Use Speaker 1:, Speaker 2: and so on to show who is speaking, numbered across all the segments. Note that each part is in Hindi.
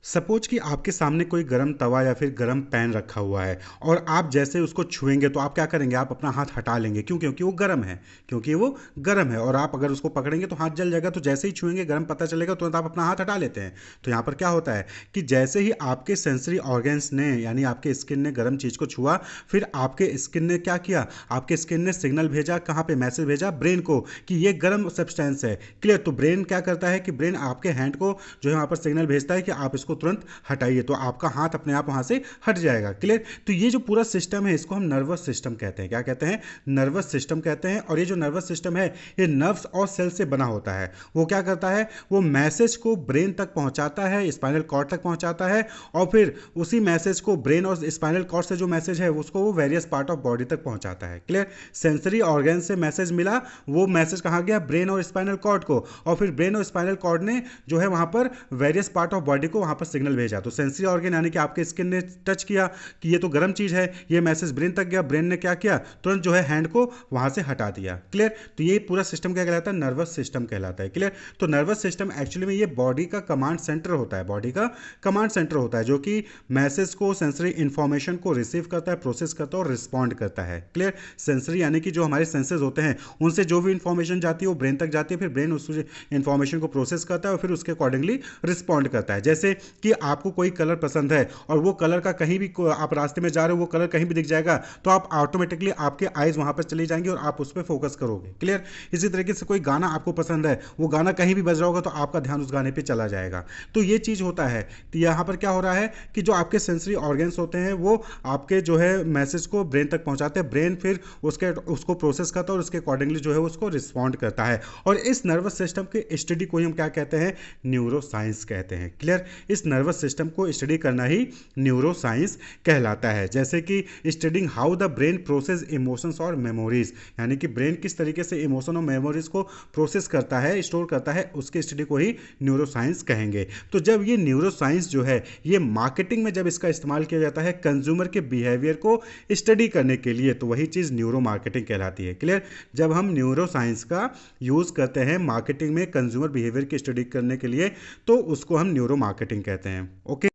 Speaker 1: सपोज कि आपके सामने कोई गर्म तवा या फिर गर्म पैन रखा हुआ है और आप जैसे उसको छुएंगे तो आप क्या करेंगे, आप अपना हाथ हटा लेंगे। क्यों? क्योंकि वो गर्म है। क्योंकि वो गर्म है और आप अगर उसको पकड़ेंगे तो हाथ जल जाएगा। तो जैसे ही छुएंगे गर्म पता चलेगा तुरंत आप अपना हाथ हटा लेते हैं। तो यहाँ पर क्या होता है कि जैसे ही आपके सेंसरी ऑर्गन्स ने यानी आपके स्किन ने गर्म चीज़ को छुआ, फिर आपके स्किन ने क्या किया, आपके स्किन ने सिग्नल भेजा, कहाँ पे मैसेज भेजा, ब्रेन को, कि ये गर्म सब्सटेंस है। क्लियर? तो ब्रेन क्या करता है कि ब्रेन आपके हैंड को जो है वहाँ पर सिग्नल भेजता है कि आप इसको तुरंत हटाइए, तो आपका हाथ अपने आप वहाँ से हट जाएगा। क्लियर? तो ये जो पूरा सिस्टम है इसको हम नर्वस सिस्टम कहते हैं। क्या कहते हैं? नर्वस सिस्टम कहते हैं। और ये जो नर्वस सिस्टम है ये नर्व्स और सेल से बना होता है। वो क्या करता है, वो मैसेज को ब्रेन तक पहुंचाता है, स्पाइनल कॉर्ड तक पहुंचाता है, और फिर उसी मैसेज को ब्रेन और स्पाइनल कॉर्ड से जो मैसेज है उसको वो वेरियस पार्ट ऑफ बॉडी तक पहुंचाता है। क्लियर? सेंसरी ऑर्गन से मैसेज मिला, वो मैसेज कहाँ गया, ब्रेन और स्पाइनल कॉर्ड को, और फिर ब्रेन और स्पाइनल कॉर्ड ने जो है वहां पर वेरियस पार्ट ऑफ बॉडी को वहां पर सिग्नल भेजा। तो सेंसरी ऑर्गन यानी कि आपके स्किन ने टच किया कि ये तो गर्म चीज है, ये मैसेज ब्रेन तक गया, ब्रेन ने क्या किया, तुरंत जो है हैंड को वहां से हटा दिया। क्लियर? तो ये पूरा सिस्टम क्या कहलाता है, नर्वस सिस्टम कहलाता है। क्लियर? तो नर्वस सिस्टम एक्चुअली में ये बॉडी का कमांड सेंटर होता है, बॉडी का कमांड सेंटर होता है, जो कि मैसेज को, सेंसरी इंफॉर्मेशन को रिसीव करता है, प्रोसेस करता है और रिस्पॉन्ड करता है। क्लियर? सेंसरी यानी कि जो हमारे सेंसेस होते हैं उनसे जो भी इंफॉर्मेशन जाती है वो ब्रेन तक जाती है, फिर ब्रेन उस इंफॉर्मेशन को प्रोसेस करता है और फिर उसके अकॉर्डिंगली रिस्पॉन्ड करता है। जैसे कि आपको कोई कलर पसंद है और वो कलर का कहीं भी आप रास्ते में जा रहे हो, वो कलर कहीं भी दिख जाएगा तो आप ऑटोमेटिकली आपके आइज वहां पर चली जाएंगी और आप उस पर फोकस करोगे। क्लियर? इसी तरीके से कोई गाना आपको पसंद है, वो गाना कहीं भी बज रहा होगा तो आपका ध्यान उस गाने पे चला जाएगा। तो ये चीज होता है। तो यहाँ पर क्या हो रहा है कि जो आपके सेंसरी ऑर्गन्स होते हैं वो आपके जो है मैसेज को ब्रेन तक पहुंचाते हैं, ब्रेन फिर उसको प्रोसेस करता है और उसके अकॉर्डिंगली जो है उसको रिस्पॉन्ड करता है। और इस नर्वस सिस्टम के स्टडी को ही हम क्या कहते हैं, न्यूरो साइंस कहते हैं। क्लियर? इस नर्वस सिस्टम को स्टडी करना ही न्यूरो साइंस कहलाता है। जैसे कि studying how the brain process emotions और मेमोरीज, यानी कि ब्रेन किस तरीके से इमोशन और मेमोरीज को प्रोसेस करता है, स्टोर करता है, उसके स्टडी को ही न्यूरो साइंस कहेंगे। तो जब ये न्यूरो साइंस जो है ये मार्केटिंग में जब इसका इस्तेमाल किया जाता है कंज्यूमर के बिहेवियर को स्टडी करने के लिए, तो वही चीज़ न्यूरो मार्केटिंग कहलाती है। क्लियर? जब हम न्यूरो साइंस का यूज़ करते हैं मार्केटिंग में कंज्यूमर बिहेवियर की स्टडी करने के लिए तो उसको हम न्यूरो मार्केटिंग कहते हैं। ओके?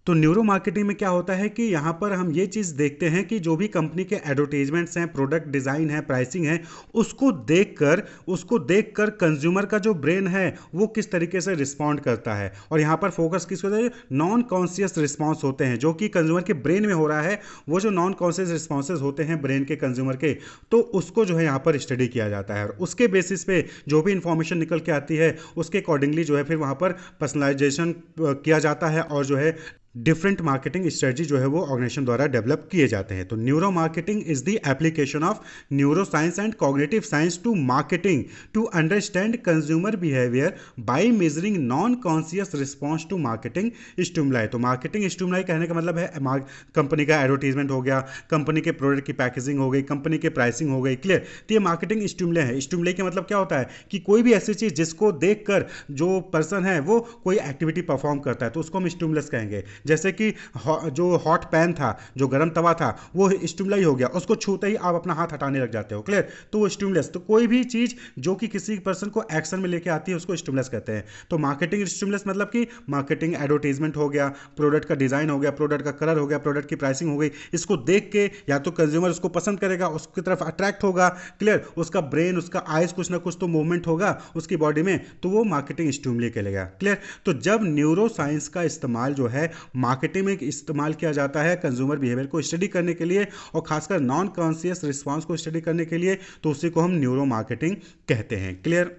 Speaker 1: तो न्यूरो मार्केटिंग में क्या होता है कि यहाँ पर हम ये चीज़ देखते हैं कि जो भी कंपनी के एडवर्टीजमेंट्स हैं, प्रोडक्ट डिज़ाइन है, प्राइसिंग है, उसको देखकर कंज्यूमर का जो ब्रेन है वो किस तरीके से रिस्पॉन्ड करता है। और यहाँ पर फोकस किस होता है, नॉन कॉन्शियस रिस्पॉन्स होते हैं जो कि कंज्यूमर के ब्रेन में हो रहा है। वो जो नॉन कॉन्शियस रिस्पॉन्सेज होते हैं ब्रेन के कंज्यूमर के, तो उसको जो है यहाँ पर स्टडी किया जाता है और उसके बेसिस पे जो भी इंफॉर्मेशन निकल के आती है उसके अकॉर्डिंगली जो है फिर वहाँ पर पर्सनलाइजेशन किया जाता है और जो है डिफरेंट मार्केटिंग स्ट्रेटजी जो है वो ऑर्गेनाइजेशन द्वारा डेवलप किए जाते हैं। तो neuro marketing is the application of neuro science and cognitive science to marketing to understand consumer behaviour by measuring non conscious response to marketing stimuli. तो मार्केटिंग स्टिमुलाई कहने का मतलब है कंपनी का एडवर्टीजमेंट हो गया, कंपनी के प्रोडक्ट की पैकेजिंग हो गई, कंपनी के प्राइसिंग हो गई। क्लियर? तो ये मार्केटिंग स्टिमुले है। स्टिमुले का मतलब क्या होता है कि कोई भी ऐसी चीज जिसको देखकर जो पर्सन है वो कोई एक्टिविटी परफॉर्म करता है तो उसको हम स्टिमुलस कहेंगे। जैसे कि जो हॉट पैन था, जो गर्म तवा था, वो स्टिमुलाई हो गया, उसको छूते ही आप अपना हाथ हटाने लग जाते हो। क्लियर? तो वो स्टिमुलस। तो कोई भी चीज जो कि किसी पर्सन को एक्शन में लेके आती है उसको स्टिमुलस कहते हैं। तो मार्केटिंग स्टिमुलस मतलब कि मार्केटिंग एडवर्टीजमेंट हो गया, प्रोडक्ट का डिजाइन हो गया, प्रोडक्ट का कलर हो गया, प्रोडक्ट की प्राइसिंग हो गई, इसको देख के या तो कंज्यूमर उसको पसंद करेगा, उसकी तरफ अट्रैक्ट होगा। क्लियर? उसका ब्रेन, उसका आइज कुछ ना कुछ तो मूवमेंट होगा उसकी बॉडी में, तो वो मार्केटिंग स्टिमुली कहलाएगा। क्लियर? तो जब न्यूरो साइंस का इस्तेमाल जो है मार्केटिंग में इस्तेमाल किया जाता है कंज्यूमर बिहेवियर को स्टडी करने के लिए और खासकर नॉन कॉन्शियस रिस्पांस को स्टडी करने के लिए, तो उसी को हम न्यूरो मार्केटिंग कहते हैं। क्लियर?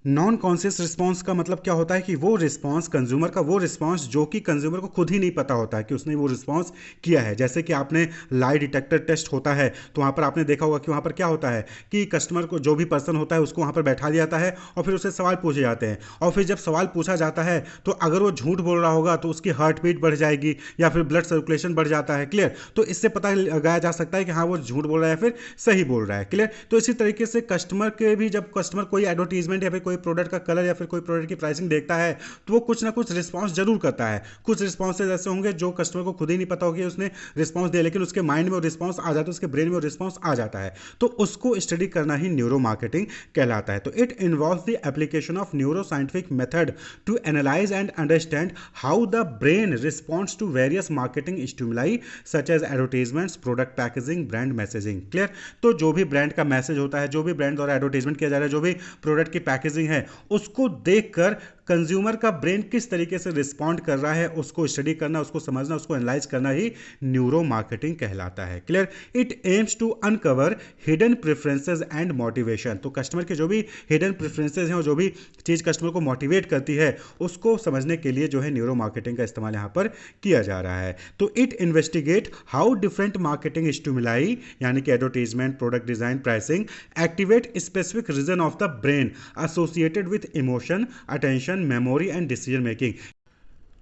Speaker 1: नॉन कॉन्शियस रिस्पांस का मतलब क्या होता है कि वो रिस्पांस कंज्यूमर का, वो रिस्पांस जो कि कंज्यूमर को खुद ही नहीं पता होता है कि उसने वो रिस्पांस किया है। जैसे कि आपने लाई डिटेक्टर टेस्ट होता है तो वहाँ पर आपने देखा होगा कि वहाँ पर क्या होता है कि कस्टमर को, जो भी पर्सन होता है उसको वहाँ पर बैठा दिया जाता है और फिर उससे सवाल पूछे जाते हैं। और फिर जब सवाल पूछा जाता है तो अगर वो झूठ बोल रहा होगा तो उसकी हार्ट बीट बढ़ जाएगी या फिर ब्लड सर्कुलेशन बढ़ जाता है। क्लियर? तो इससे पता लगाया जा सकता है कि हाँ वो झूठ बोल रहा है या फिर सही बोल रहा है। क्लियर? तो इसी तरीके से कस्टमर के भी, जब कस्टमर कोई एडवर्टीजमेंट या फिर कोई प्रोडक्ट का कलर या फिर कोई प्रोडक्ट की प्राइसिंग देखता है तो वो कुछ ना कुछ रिस्पॉन्स जरूर करता है। कुछ रिस्पॉन्सेज ऐसे होंगे जो कस्टमर को खुद ही नहीं पता होगी उसने रिस्पॉन्स दिया, लेकिन उसके माइंड में वो रिस्पॉन्स आ जाता है, उसके ब्रेन में वो रिस्पॉन्स आ जाता है। तो उसको स्टडी करना ही न्यूरो मार्केटिंग कहलाता है। तो it involves the application of neuro scientific method to analyse and understand how the brain responds to various marketing stimuli such as advertisements, product packaging, brand messaging. Clear? तो जो भी ब्रांड का मैसेज होता है, जो भी ब्रांड द्वारा एडवर्टीजमेंट किया जा रहा है, जो भी प्रोडक्ट की पैकेजिंग है, उसको देखकर कंज्यूमर का ब्रेन किस तरीके से रिस्पॉन्ड कर रहा है उसको स्टडी करना, उसको समझना, उसको एनालाइज करना ही न्यूरो मार्केटिंग कहलाता है। Clear? It aims to uncover hidden preferences and motivation. तो कस्टमर के जो भी हिडन प्रेफरेंसेस हैं और जो भी चीज कस्टमर को मोटिवेट करती है उसको समझने के लिए जो है न्यूरो मार्केटिंग का इस्तेमाल यहां पर किया जा रहा है। तो it investigate how different marketing stimuli यानी कि advertisement, product design, pricing activate specific region of the brain associated with emotion, attention, memory and decision making.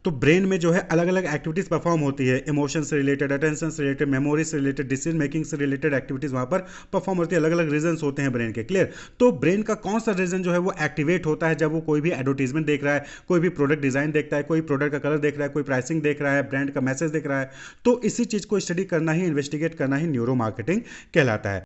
Speaker 1: तो ब्रेन में जो है अलग अलग एक्टिविटीज परफॉर्म होती है, इमोशन से रिलेटेड, अटेंशन से रिलेटेड, मेमोरी से रिलेटेड, डिसीजन मेकिंग से रिलेटेड एक्टिविटीज वहां पर परफॉर्म होती है। अलग अलग रीजन होते हैं ब्रेन के। क्लियर? तो ब्रेन का कौन सा रीजन जो है वो एक्टिवेट होता है जब वो कोई भी एडवर्टीजमेंट देख रहा है, कोई भी प्रोडक्ट डिजाइन देखता है, कोई प्रोडक्ट का कलर देख रहा है, कोई प्राइसिंग देख रहा है, ब्रांड का मैसेज देख रहा है। तो इसी चीज को स्टडी करना ही, इन्वेस्टिगेट करना ही न्यूरो मार्केटिंग कहलाता है।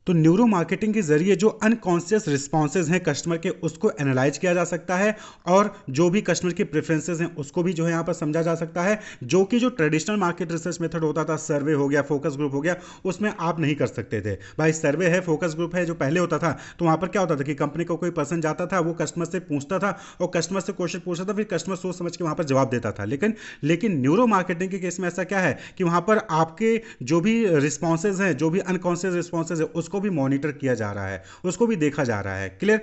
Speaker 1: तो न्यूरो मार्केटिंग के जरिए जो अनकॉन्शियस रिस्पॉन्सेज हैं कस्टमर के उसको एनालाइज किया जा सकता है और जो भी कस्टमर के प्रेफरेंसेज हैं उसको भी जो है यहाँ पर समझा जा सकता है, जो कि जो ट्रेडिशनल मार्केट रिसर्च मेथड होता था, सर्वे हो गया, फोकस ग्रुप हो गया, उसमें आप नहीं कर सकते थे। भाई सर्वे है, फोकस ग्रुप है, जो पहले होता था तो वहाँ पर क्या होता था कि कंपनी को कोई पर्सन जाता था, वो कस्टमर से पूछता था और कस्टमर से क्वेश्चन पूछता था, फिर कस्टमर सोच समझ के वहाँ पर जवाब देता था। लेकिन न्यूरो मार्केटिंग के केस में ऐसा क्या है कि वहाँ पर आपके जो भी रिस्पॉन्सेज हैं, जो भी अनकॉन्शियस रिस्पॉन्सेज है उसको भी मॉनिटर किया जा रहा है, उसको भी देखा जा रहा है। क्लियर?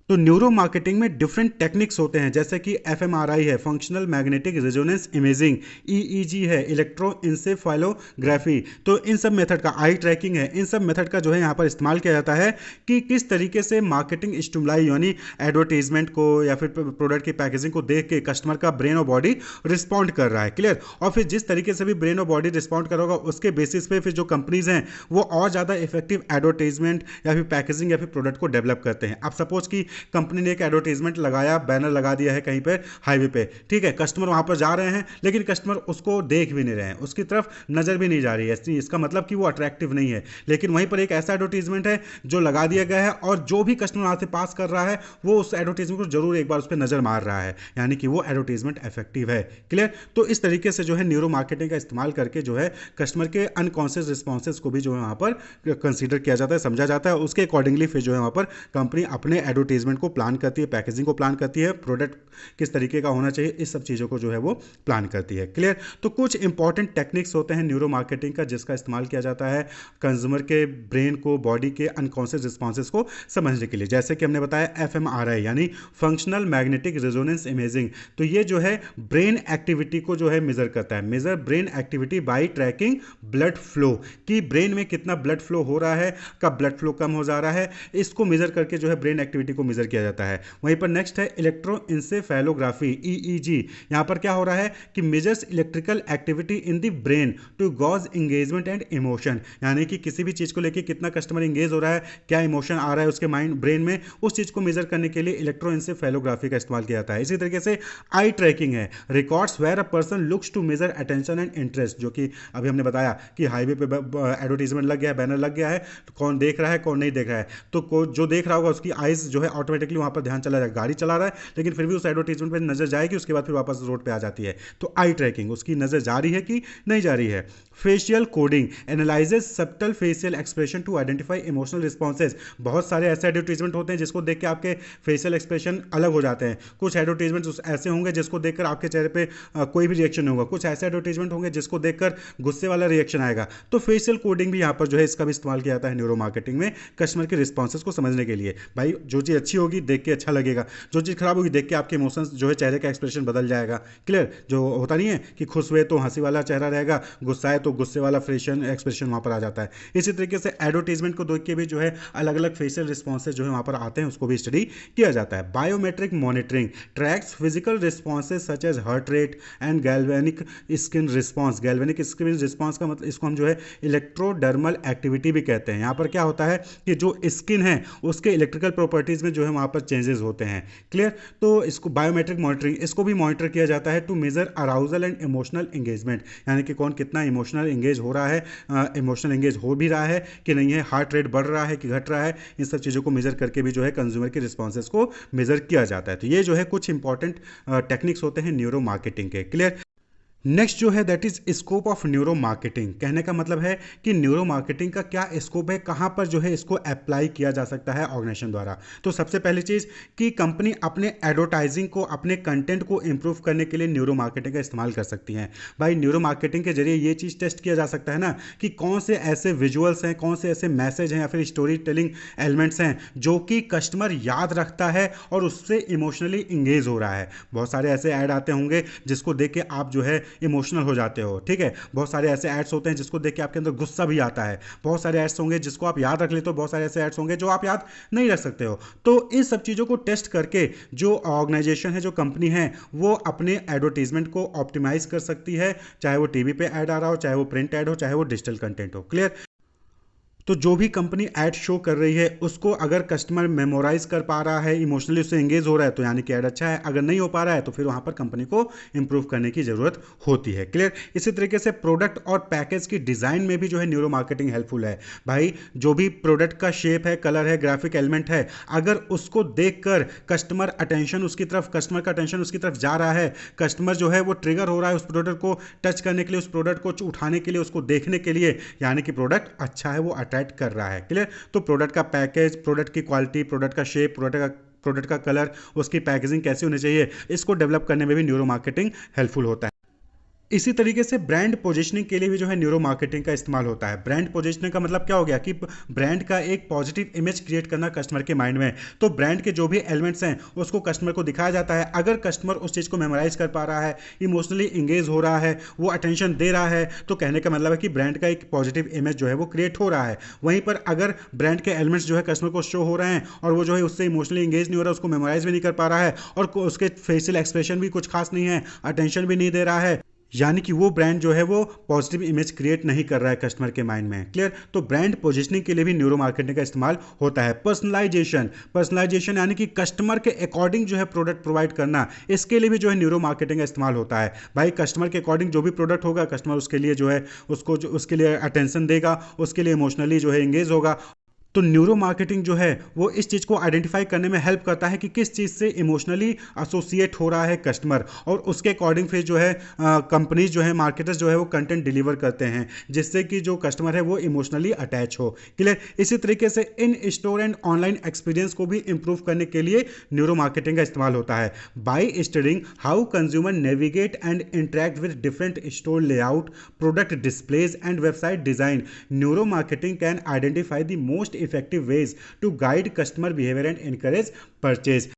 Speaker 1: तो न्यूरो मार्केटिंग में डिफरेंट टेक्निक्स होते हैं जैसे कि एफएमआरआई है, functional magnetic resonance imaging, EEG है, इलेक्ट्रोइंसेफेलोग्राफी। तो इन सब मेथड का, आई ट्रैकिंग है, इन सब मेथड का जो है यहाँ पर इस्तेमाल किया जाता है कि किस तरीके से मार्केटिंग स्टिमुलाई यानी एडवर्टीजमेंट को या फिर प्रोडक्ट की पैकेजिंग को देख के कस्टमर का ब्रेन और बॉडी रिस्पॉन्ड कर रहा है। क्लियर? और फिर जिस तरीके से भी ब्रेन और बॉडी रिस्पॉन्ड करोगा उसके बेसिस पे फिर जो कंपनीज हैं वो और ज़्यादा इफेक्टिव एडवर्टीजमेंट या फिर पैकेजिंग या फिर प्रोडक्ट को डेवलप करते हैं। अब सपोज कि कंपनी ने एक एडवर्टाइजमेंट लगाया, बैनर लगा दिया है कहीं पे हाईवे पे, ठीक है, कस्टमर वहां पर जा रहे हैं लेकिन कस्टमर उसको देख भी नहीं रहे हैं, उसकी तरफ नजर भी नहीं जा रही है, इसका मतलब कि वो अट्रैक्टिव नहीं है। लेकिन वहीं पर एक ऐसा एडवर्टाइजमेंट है जो लगा दिया गया है और जो भी कस्टमर वहां से पास कर रहा है वो उस एडवर्टाइजमेंट को जरूर एक बार उस पर नजर मार रहा है, यानी कि वो एडवर्टाइजमेंट इफेक्टिव है। क्लियर? तो इस तरीके से जो है न्यूरो मार्केटिंग का इस्तेमाल करके जो है कस्टमर के अनकॉन्शियस रिस्पॉन्सेज को भी जो है वहां पर कंसीडर किया जाता है, समझा जाता है। उसके अकॉर्डिंगली फिर जो है वहां पर कंपनी अपने एडवर्टाइजमेंट को प्लान करती है, पैकेजिंग को प्लान करती है, प्रोडक्ट किस तरीके का होना चाहिए, इस सब चीजों को जो है वो प्लान करती है। क्लियर? तो कुछ इंपॉर्टेंट टेक्निक्स होते हैं न्यूरो मार्केटिंग का जिसका इस्तेमाल किया जाता है कंज्यूमर के ब्रेन को, बॉडी के अनकॉन्शियस रिस्पॉन्सेज को समझने के लिए। जैसे कि हमने बताया एफएमआरआई यानी फंक्शनल मैग्नेटिक रेजोनेंस इमेजिंग, तो ये जो है ब्रेन एक्टिविटी को जो है मेजर करता है, measure brain activity by tracking blood flow, कि ब्रेन में कितना ब्लड फ्लो हो रहा है, कब ब्लड फ्लो कम हो जा रहा है, इसको मेजर करके जो है ब्रेन एक्टिविटी को मेजर किया जाता है। वहीं पर नेक्स्ट है इलेक्ट्रोइंसेफेलोग्राफी, ईईजी। यहां पर क्या हो रहा है कि measures electrical activity in the brain to gauge engagement and emotion, यानी कि किसी भी चीज को लेकर कितना कस्टमर एंगेज हो रहा है, क्या इमोशन आ रहा है उसके माइंड ब्रेन में, उस चीज को मेजर करने के लिए इलेक्ट्रोइंसेफेलोग्राफी का इस्तेमाल किया जाता है। इसी तरीके से आई ट्रैकिंग है, records where a person looks to measure attention and interest, जो कि अभी हमने बताया कि हाईवे पे एडवर्टाइजमेंट लग गया है, बैनर लग गया है, तो कौन देख रहा है कौन नहीं देख रहा है, तो जो देख रहा होगा उसकी आइज जो है ऑटोमेटिकली वहां पर ध्यान चला जाएगा, गाड़ी चला रहा है लेकिन फिर भी उस एडवर्टाइजमेंट पे नजर जाएगी, उसके बाद फिर वापस रोड पे आ जाती है। तो आई ट्रैकिंग, उसकी नजर जा रही है कि नहीं जा रही है। Facial coding analyses subtle facial expression to identify emotional responses. बहुत सारे ऐसे एडवर्टाइजमेंट होते हैं जिसको देख के आपके फेशियल एक्सप्रेशन अलग हो जाते हैं। कुछ एडवर्टाइजमेंट ऐसे होंगे जिसको देखकर आपके चेहरे पे कोई भी रिएक्शन नहीं होगा, कुछ ऐसे एडवर्टाइजमेंट होंगे जिसको देखकर गुस्से वाला रिएक्शन आएगा। तो फेशियल कोडिंग भी यहाँ पर जो है इसका भी इस्तेमाल किया जाता है न्यूरो मार्केटिंग में कस्टमर के रिस्पॉन्सेज को समझने के लिए। भाई जो चीज़ अच्छी होगी देख के अच्छा लगेगा, जो चीज़ खराब होगी देख के आपके इमोशंस जो है चेहरे का एक्सप्रेशन बदल जाएगा। क्लियर? जो होता नहीं है कि खुश हुए तो हंसी वाला चेहरा रहेगा, गुस्सा है तो गुस्से वाला फेशियल एक्सप्रेशन वहां पर आ जाता है। इसी तरीके से एडवर्टाइजमेंट को देख के भी जो है अलग अलग फेशियल रिस्पॉन्सेज जो है वहां पर आते हैं, उसको भी स्टडी किया जाता है। Biometric monitoring tracks physical responses such as heart rate and galvanic skin response. Galvanic skin response का मतलब इसको हम जो है इलेक्ट्रोडर्मल एक्टिविटी भी कहते हैं। यहाँ पर क्या होता है कि जो स्किन है उसके इलेक्ट्रिकल प्रॉपर्टीज में जो है वहाँ पर चेंजेस होते हैं। क्लियर। तो इसको बायोमेट्रिक मॉनिटरिंग, इसको भी मॉनिटर किया जाता है to measure arousal and emotional engagement, यानी कि कौन कितना इमोशनल एंगेज हो रहा है, इमोशनल एंगेज हो भी रहा है कि नहीं है, हार्ट रेट बढ़ रहा है कि घट रहा है, इन सब चीज़ों को मेजर करके भी जो है कंज्यूमर के रिस्पॉन्सेज को मेजर किया जाता है। तो ये जो है कुछ इंपॉर्टेंट टेक्निक्स होते हैं न्यूरो मार्केटिंग के। क्लियर। नेक्स्ट जो है that is scope of neuro marketing. कहने का मतलब है कि न्यूरो मार्केटिंग का क्या स्कोप है, कहाँ पर जो है इसको अप्लाई किया जा सकता है ऑर्गेनाइजेशन द्वारा। तो सबसे पहली चीज़ कि कंपनी अपने एडवर्टाइजिंग को, अपने कंटेंट को इंप्रूव करने के लिए न्यूरो मार्केटिंग का इस्तेमाल कर सकती हैं। भाई न्यूरो मार्केटिंग के जरिए ये चीज़ टेस्ट किया जा सकता है ना कि कौन से ऐसे विजुअल्स हैं, कौन से ऐसे मैसेज हैं या फिर स्टोरी टेलिंग एलिमेंट्स हैं जो कि कस्टमर याद रखता है और उससे इमोशनली इंगेज हो रहा है। बहुत सारे ऐसे ऐड आते होंगे जिसको देख के आप जो है इमोशनल हो जाते हो, ठीक है। बहुत सारे ऐसे एड्स होते हैं जिसको देख के आपके अंदर गुस्सा भी आता है। बहुत सारे एड्स होंगे जिसको आप याद रख लेते हो, बहुत सारे ऐसे एड्स होंगे जो आप याद नहीं रख सकते हो। तो इन सब चीज़ों को टेस्ट करके जो ऑर्गेनाइजेशन है, जो कंपनी है, वो अपने एडवर्टीजमेंट को ऑप्टिमाइज कर सकती है, चाहे वो टीवी पे ऐड आ रहा हो, चाहे वो प्रिंट ऐड हो, चाहे वो डिजिटल कंटेंट हो। क्लियर। तो जो भी कंपनी ऐड शो कर रही है उसको अगर कस्टमर मेमोराइज कर पा रहा है, इमोशनली उससे एंगेज हो रहा है, तो यानी कि ऐड अच्छा है। अगर नहीं हो पा रहा है तो फिर वहां पर कंपनी को इंप्रूव करने की जरूरत होती है। क्लियर। इसी तरीके से प्रोडक्ट और पैकेज की डिजाइन में भी जो है न्यूरो मार्केटिंग हेल्पफुल है। भाई जो भी प्रोडक्ट का शेप है, कलर है, ग्राफिक एलिमेंट है, अगर उसको देखकर कस्टमर अटेंशन उसकी तरफ, कस्टमर का अटेंशन उसकी तरफ जा रहा है, कस्टमर जो है वो ट्रिगर हो रहा है उस प्रोडक्ट को टच करने के लिए, उस प्रोडक्ट को उठाने के लिए, उसको देखने के लिए, यानी कि प्रोडक्ट अच्छा है, वो अट्रैक्ट कर रहा है। क्लियर। तो प्रोडक्ट का पैकेज, प्रोडक्ट की क्वालिटी, प्रोडक्ट का शेप, प्रोडक्ट का कलर, उसकी पैकेजिंग कैसी होनी चाहिए, इसको डेवलप करने में भी न्यूरो मार्केटिंग हेल्पफुल होता है। इसी तरीके से ब्रांड पोजीशनिंग के लिए भी जो है न्यूरो मार्केटिंग का इस्तेमाल होता है। ब्रांड पोजीशनिंग का मतलब क्या हो गया कि ब्रांड का एक पॉजिटिव इमेज क्रिएट करना कस्टमर के माइंड में। तो ब्रांड के जो भी एलिमेंट्स हैं उसको कस्टमर को दिखाया जाता है। अगर कस्टमर उस चीज़ को मेमोराइज कर पा रहा है, इमोशनली इंगेज हो रहा है, वो अटेंशन दे रहा है, तो कहने का मतलब है कि ब्रांड का एक पॉजिटिव इमेज जो है वो क्रिएट हो रहा है। वहीं पर अगर ब्रांड के एलिमेंट्स जो है कस्टमर को शो हो रहे हैं और वो जो है उससे इमोशनली इंगेज नहीं हो रहा, उसको मेमोराइज भी नहीं कर पा रहा है और उसके फेशियल एक्सप्रेशन भी कुछ खास नहीं है, अटेंशन भी नहीं दे रहा है, यानी कि वो ब्रांड जो है वो पॉजिटिव इमेज क्रिएट नहीं कर रहा है कस्टमर के माइंड में। क्लियर। तो ब्रांड पोजीशनिंग के लिए भी न्यूरो मार्केटिंग का इस्तेमाल होता है। पर्सनलाइजेशन यानी कि कस्टमर के अकॉर्डिंग जो है प्रोडक्ट प्रोवाइड करना, इसके लिए भी जो है न्यूरो मार्केटिंग का इस्तेमाल होता है। भाई कस्टमर के अकॉर्डिंग जो भी प्रोडक्ट होगा, कस्टमर उसके लिए जो है उसके लिए अटेंशन देगा, उसके लिए इमोशनली जो है इंगेज होगा। तो न्यूरो मार्केटिंग जो है वो इस चीज़ को आइडेंटिफाई करने में हेल्प करता है कि किस चीज़ से इमोशनली एसोसिएट हो रहा है कस्टमर, और उसके अकॉर्डिंग फिर जो है कंपनीज जो है, मार्केटर्स जो है वो कंटेंट डिलीवर करते हैं जिससे कि जो कस्टमर है वो इमोशनली अटैच हो। क्लियर। इसी तरीके से इन स्टोर एंड ऑनलाइन एक्सपीरियंस को भी इंप्रूव करने के लिए न्यूरो मार्केटिंग का इस्तेमाल होता है। By studying how consumer navigate and interact with different store layout, product displays and website design, neuro marketing can identify the most effective ways to guide customer behavior and encourage purchase।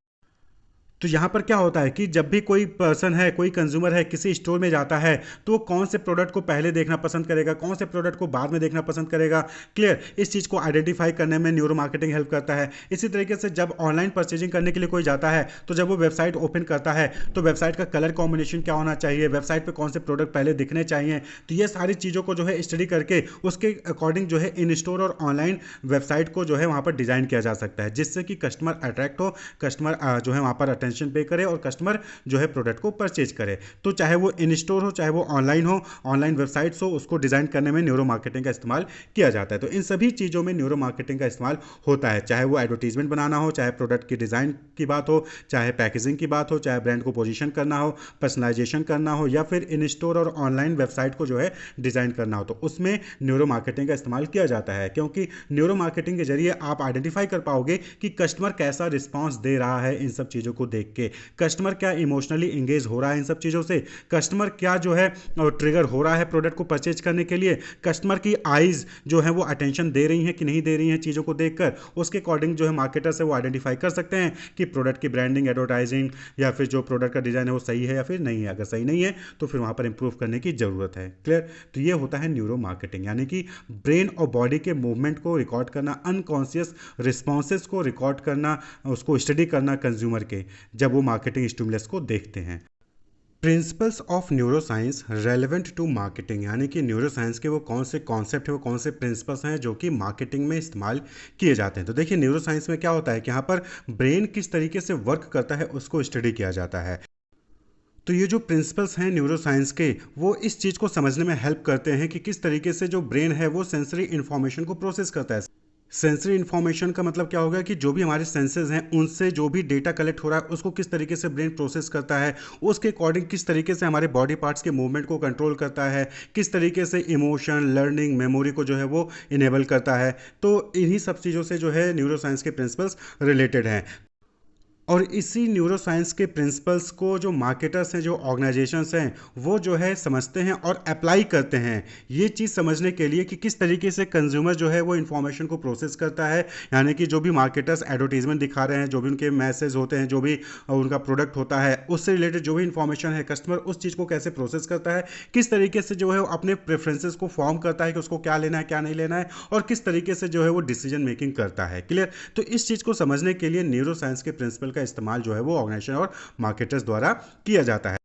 Speaker 1: तो यहाँ पर क्या होता है कि जब भी कोई पर्सन है, कोई कंज्यूमर है, किसी स्टोर में जाता है तो वो कौन से प्रोडक्ट को पहले देखना पसंद करेगा, कौन से प्रोडक्ट को बाद में देखना पसंद करेगा। क्लियर। इस चीज़ को आइडेंटिफाई करने में न्यूरो मार्केटिंग हेल्प करता है। इसी तरीके से जब ऑनलाइन परचेजिंग करने के लिए कोई जाता है तो जब वो वेबसाइट ओपन करता है तो वेबसाइट का कलर कॉम्बिनेशन क्या होना चाहिए, वेबसाइट पर कौन से प्रोडक्ट पहले दिखने चाहिए, तो ये सारी चीज़ों को जो है स्टडी करके उसके अकॉर्डिंग जो है इन स्टोर और ऑनलाइन वेबसाइट को जो है वहाँ पर डिज़ाइन किया जा सकता है जिससे कि कस्टमर अट्रैक्ट हो, कस्टमर जो है वहाँ पर अटेंशन पे करे और कस्टमर जो है प्रोडक्ट को परचेज करे। तो चाहे वो इन स्टोर हो, चाहे वो ऑनलाइन हो, ऑनलाइन वेबसाइट्स हो, उसको डिजाइन करने में न्यूरो मार्केटिंग का इस्तेमाल किया जाता है। तो इन सभी चीज़ों में न्यूरो मार्केटिंग का इस्तेमाल होता है, चाहे वो एडवर्टीजमेंट बनाना हो, चाहे प्रोडक्ट की डिज़ाइन की बात हो, चाहे पैकेजिंग की बात हो, चाहे ब्रांड को पोजीशन करना हो, पर्सनलाइजेशन करना हो, या फिर इन स्टोर और ऑनलाइन वेबसाइट को जो है डिज़ाइन करना हो, तो उसमें न्यूरो मार्केटिंग का इस्तेमाल किया जाता है। क्योंकि न्यूरो मार्केटिंग के जरिए आप आइडेंटिफाई कर पाओगे कि कस्टमर कैसा रिस्पॉन्स दे रहा है इन सब चीज़ों को देख के, कस्टमर क्या इमोशनली इंगेज हो रहा है इन सब चीज़ों से, कस्टमर क्या जो है ट्रिगर हो रहा है प्रोडक्ट को परचेज करने के लिए, कस्टमर की आइज़ जो है वो अटेंशन दे रही हैं कि नहीं दे रही हैं चीज़ों को देखकर, उसके अकॉर्डिंग जो है मार्केटर से वो आइडेंटिफाई कर सकते हैं कि प्रोडक्ट की ब्रांडिंग, एडवर्टाइजिंग या फिर जो प्रोडक्ट का डिज़ाइन है वो सही है या फिर नहीं है। अगर सही नहीं है तो फिर वहाँ पर इंप्रूव करने की ज़रूरत है। क्लियर। तो ये होता है न्यूरो मार्केटिंग, यानी कि ब्रेन और बॉडी के मूवमेंट को रिकॉर्ड करना, अनकॉन्शियस रिस्पॉन्सेज को रिकॉर्ड करना, उसको स्टडी करना कंज्यूमर के, जब वो मार्केटिंग स्टिमुलस को देखते हैं। Principles of neuroscience relevant to marketing, यानी कि न्यूरोसाइंस के वो कौन से कॉन्सेप्ट है, वो कौन से प्रिंसिपल्स हैं जो कि मार्केटिंग में इस्तेमाल किए जाते हैं। तो देखिए, न्यूरोसाइंस में क्या होता है कि यहाँ पर ब्रेन किस तरीके से वर्क करता है उसको स्टडी किया जाता है। तो ये जो प्रिंसिपल्स हैं न्यूरोसाइंस के, वो इस चीज़ को समझने में हेल्प करते हैं कि किस तरीके से जो ब्रेन है वो सेंसरी इन्फॉर्मेशन को प्रोसेस करता है। सेंसरी इन्फॉर्मेशन का मतलब क्या होगा कि जो भी हमारे सेंसेस हैं उनसे जो भी डेटा कलेक्ट हो रहा है उसको किस तरीके से ब्रेन प्रोसेस करता है, उसके अकॉर्डिंग किस तरीके से हमारे बॉडी पार्ट्स के मूवमेंट को कंट्रोल करता है, किस तरीके से इमोशन, लर्निंग, मेमोरी को जो है वो इनेबल करता है। तो इन्हीं सब चीज़ों से जो है न्यूरोसाइंस के प्रिंसिपल्स रिलेटेड हैं। और इसी न्यूरोसाइंस के प्रिंसिपल्स को जो मार्केटर्स हैं, जो ऑर्गेनाइजेशंस हैं, वो जो है समझते हैं और अप्लाई करते हैं, ये चीज़ समझने के लिए कि किस तरीके से कंज्यूमर जो है वो इन्फॉर्मेशन को प्रोसेस करता है। यानी कि जो भी मार्केटर्स एडवर्टीजमेंट दिखा रहे हैं, जो भी उनके मैसेज होते हैं, जो भी उनका प्रोडक्ट होता है, उससे रिलेटेड जो भी इन्फॉर्मेशन है, कस्टमर उस चीज़ को कैसे प्रोसेस करता है, किस तरीके से जो है वो अपने प्रेफरेंसेस को फॉर्म करता है कि उसको क्या लेना है, क्या नहीं लेना है, और किस तरीके से जो है वो डिसीजन मेकिंग करता है। क्लियर? तो इस चीज़ को समझने के लिए न्यूरोसाइंस के प्रिंसिपल का इस्तेमाल जो है वो ऑर्गेनाइजेशन और मार्केटर्स द्वारा किया जाता है।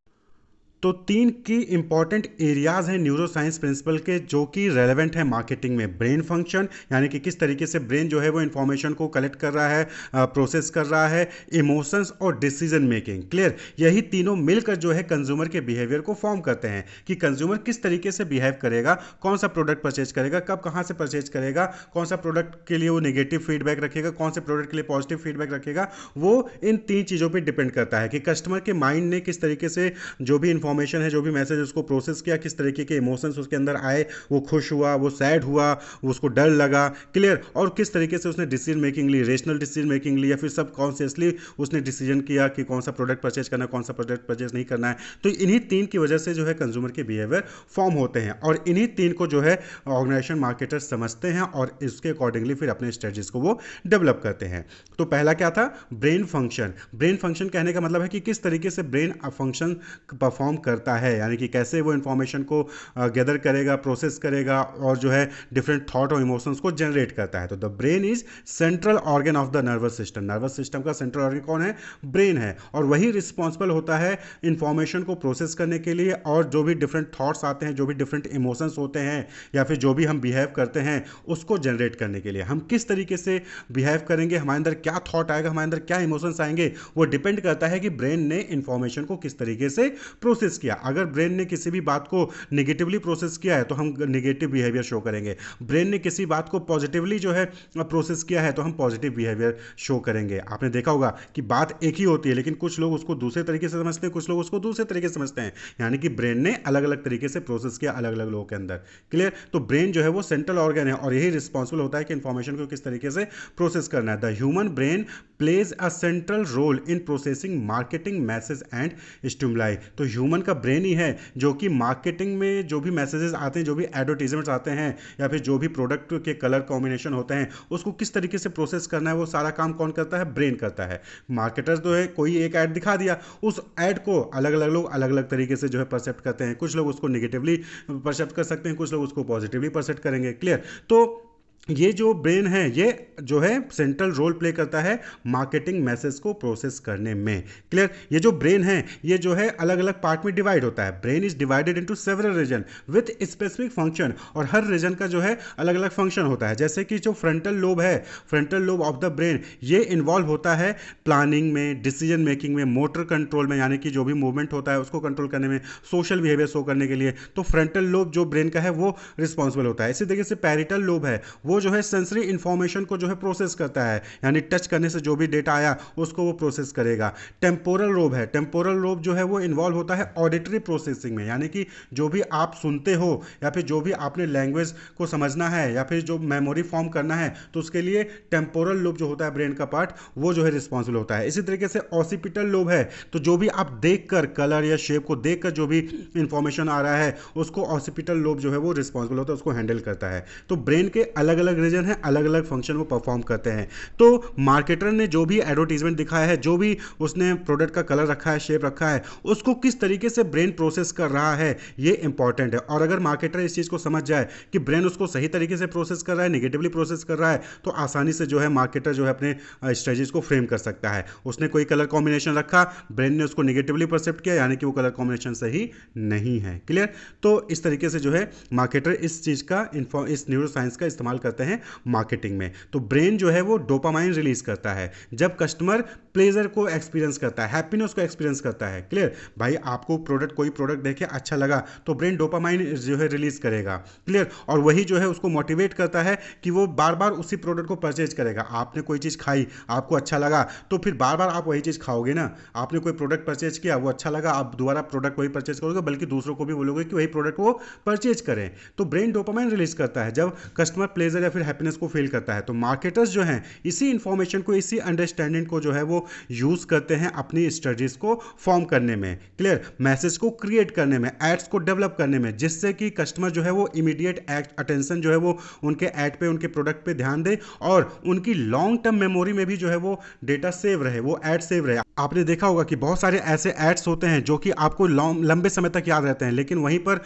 Speaker 1: तो तीन की इंपॉर्टेंट एरियाज हैं न्यूरोसाइंस प्रिंसिपल के जो कि रेलेवेंट है मार्केटिंग में। ब्रेन फंक्शन, यानी कि किस तरीके से ब्रेन जो है वो इंफॉर्मेशन को कलेक्ट कर रहा है, प्रोसेस कर रहा है, इमोशंस और डिसीजन मेकिंग। क्लियर? यही तीनों मिलकर जो है कंज्यूमर के बिहेवियर को फॉर्म करते हैं कि कंज्यूमर किस तरीके से बिहेव करेगा, कौन सा प्रोडक्ट परचेज करेगा, कब कहाँ से परचेज करेगा, कौन सा प्रोडक्ट के लिए वो नेगेटिव फीडबैक रखेगा, कौन से प्रोडक्ट के लिए पॉजिटिव फीडबैक रखेगा। वो इन तीन चीज़ों पर डिपेंड करता है कि कस्टमर के माइंड ने किस तरीके से जो भी इंफॉर्मेशन है, जो भी मैसेज उसको प्रोसेस किया, किस तरीके के इमोशंस उसके अंदर आए, वो खुश हुआ, वो सैड हुआ, उसको डर लगा। क्लियर? और किस तरीके से उसने डिसीजन मेकिंग ली, रेशनल डिसीजन मेकिंग ली, या फिर सब कॉन्शियसली उसने डिसीजन किया कि कौन सा प्रोडक्ट परचेज करना है, कौन सा प्रोडक्ट परचेज नहीं करना है। तो इन्हीं तीन की वजह से जो है कंज्यूमर के बिहेवियर फॉर्म होते हैं, और इन्हीं तीन को जो है ऑर्गेनाइजेशन मार्केटर्स समझते हैं और इसके अकॉर्डिंगली फिर अपने स्ट्रेटजीज को वो डेवलप करते हैं। तो पहला क्या था? Brain function. ब्रेन फंक्शन कहने का मतलब है कि किस तरीके से ब्रेन फंक्शन परफॉर्म करता है, यानी कि कैसे वो इन्फॉर्मेशन को गैदर करेगा, प्रोसेस करेगा, और जो है डिफरेंट थॉट और इमोशंस को जनरेट करता है। तो the brain is central organ of the nervous system. Nervous system का सेंट्रल ऑर्गन कौन है? ब्रेन है, और वही रिस्पॉन्सिबल होता है इन्फॉर्मेशन को प्रोसेस करने के लिए, और जो भी डिफरेंट थॉट्स आते हैं, जो भी डिफरेंट इमोशंस होते हैं, या फिर जो भी हम बिहेव करते हैं उसको जनरेट करने के लिए। हम किस तरीके से बिहेव करेंगे, हमारे अंदर क्या थॉट आएगा, हमारे अंदर क्या इमोशंस आएंगे, वो डिपेंड करता है कि ब्रेन ने इन्फॉर्मेशन को किस तरीके से प्रोसेस किया। अगर ब्रेन ने किसी भी बात को नेगेटिवली प्रोसेस किया है तो हम नेगेटिव बिहेवियर शो करेंगे। ब्रेन ने किसी बात को पॉजिटिवली जो है प्रोसेस किया है तो हम पॉजिटिव बिहेवियर शो करेंगे। आपने देखा होगा कि बात एक ही होती है, लेकिन कुछ लोग उसको दूसरे तरीके से समझते हैं, कुछ लोग उसको दूसरे तरीके से समझते हैं। यानी कि ब्रेन ने अलग अलग तरीके से प्रोसेस किया अलग अलग लोगों के अंदर। क्लियर? तो ब्रेन जो है वो सेंट्रल ऑर्गन है, और यही रिस्पॉन्सिबल होता है कि इंफॉर्मेशन को किस तरीके से प्रोसेस करना है। The human brain plays a central role in processing marketing message and stimuli. तो ह्यूमन का ब्रेन ही है जो कि मार्केटिंग में जो भी मैसेजेस आते हैं, जो भी एडवर्टीजमेंट्स आते हैं, या फिर जो भी प्रोडक्ट के कलर कॉम्बिनेशन होते हैं, उसको किस तरीके से प्रोसेस करना है, वो सारा काम कौन करता है? ब्रेन करता है। मार्केटर्स जो है कोई एक ऐड दिखा दिया, उस ऐड को अलग अलग लोग अलग अलग तरीके से जो है परसेप्ट करते हैं। कुछ लोग उसको निगेटिवली परसेप्ट कर सकते हैं, कुछ लोग उसको पॉजिटिवली परसेप्ट करेंगे। क्लियर? तो ये जो ब्रेन है ये जो है सेंट्रल रोल प्ले करता है मार्केटिंग मैसेज को प्रोसेस करने में। क्लियर? ये जो ब्रेन है ये जो है अलग अलग पार्ट में डिवाइड होता है। Brain is divided into several region with specific function, और हर रीजन का जो है अलग अलग फंक्शन होता है। जैसे कि जो फ्रंटल लोब है, frontal lobe of the brain, ये इन्वॉल्व होता है प्लानिंग में, डिसीजन मेकिंग में, मोटर कंट्रोल में, यानी कि जो भी मूवमेंट होता है उसको कंट्रोल करने में, सोशल बिहेवियर शो करने के लिए। तो फ्रंटल लोब जो ब्रेन का है वो रिस्पॉन्सिबल होता है। इसी तरीके से पैरिटल लोब है, वो जो है सेंसरी इंफॉर्मेशन को जो है प्रोसेस करता है, यानी टच करने से जो भी डेटा आया उसको वो प्रोसेस करेगा। टेम्पोरल लोब है, टेम्पोरल लोब जो है वो इन्वॉल्व होता है ऑडिटरी प्रोसेसिंग में, यानी कि जो भी आप सुनते हो या फिर जो भी आपने लैंग्वेज को समझना है या फिर जो मेमोरी फॉर्म करना है, तो उसके लिए टेम्पोरल लोब जो होता है ब्रेन का पार्ट, वो जो है रिस्पॉन्सिबल होता है। इसी तरीके से ऑसिपिटल लोब है, तो जो भी आप देखकर, कलर या शेप को देखकर जो भी इंफॉर्मेशन आ रहा है उसको ऑसिपिटल लोब जो है वो रिस्पॉन्सिबल होता है, उसको हैंडल करता है। तो ब्रेन के अलग अलग रीजन है, अलग अलग फंक्शन वो परफॉर्म करते हैं। तो मार्केटर ने जो भी एडवर्टीजमेंट दिखाया है, जो भी उसने प्रोडक्ट का कलर रखा है, शेप रखा है, उसको किस तरीके से ब्रेन प्रोसेस कर रहा है, ये इंपॉर्टेंट है। और अगर मार्केटर इस चीज़ को समझ जाए कि ब्रेन उसको सही तरीके से प्रोसेस कर रहा है, निगेटिवली प्रोसेस कर रहा है, तो आसानी से जो है मार्केटर जो है अपने स्ट्रेटजीज को फ्रेम कर सकता है। उसने कोई कलर कॉम्बिनेशन रखा, ब्रेन ने उसको निगेटिवली परसेप्ट किया, यानी कि वो कलर कॉम्बिनेशन सही नहीं है। क्लियर? तो इस तरीके से जो है मार्केटर इस चीज़ का इस न्यूरो साइंस का इस्तेमाल करते हैं मार्केटिंग में। तो ब्रेन जो है वो डोपामाइन रिलीज करता है जब कस्टमर प्लेजर को एक्सपीरियंस करता है, हैप्पीनेस को एक्सपीरियंस करता है। क्लियर? भाई आपको कोई प्रोडक्ट देखे अच्छा लगा तो ब्रेन डोपामाइन जो है रिलीज करेगा। क्लियर? और वही जो है उसको मोटिवेट करता है कि वो बार बार उसी प्रोडक्ट को परचेज करेगा। आपने कोई चीज़ खाई, आपको अच्छा लगा, तो फिर बार बार आप वही चीज़ खाओगे ना। आपने कोई प्रोडक्ट परचेज किया, वो अच्छा लगा, आप दोबारा प्रोडक्ट वही परचेज करोगे, बल्कि दूसरों को भी बोलोगे कि वही प्रोडक्ट वो परचेज करें। तो ब्रेन डोपामाइन रिलीज करता है जब कस्टमर प्लेजर या फिर हैप्पीनेस को फील करता है। तो मार्केटर्स जो हैं इसी इंफॉर्मेशन को, इसी अंडरस्टैंडिंग को जो है वो यूज करते हैं अपनी स्ट्रेटजीज को फॉर्म करने में। क्लियर? मैसेज को क्रिएट करने में, एड्स को डेवलप करने में, जिससे कि कस्टमर जो है वो इमीडिएट अटेंशन जो है वो उनके एड पे, उनके प्रोडक्ट पे ध्यान दे, और उनकी लॉन्ग टर्म मेमोरी में भी जो है वो डेटा सेव रहे, वो एड सेव रहे। आपने देखा होगा कि बहुत सारे ऐसे एड्स होते हैं जो कि आपको लंबे समय तक याद रहते हैं, लेकिन वहीं पर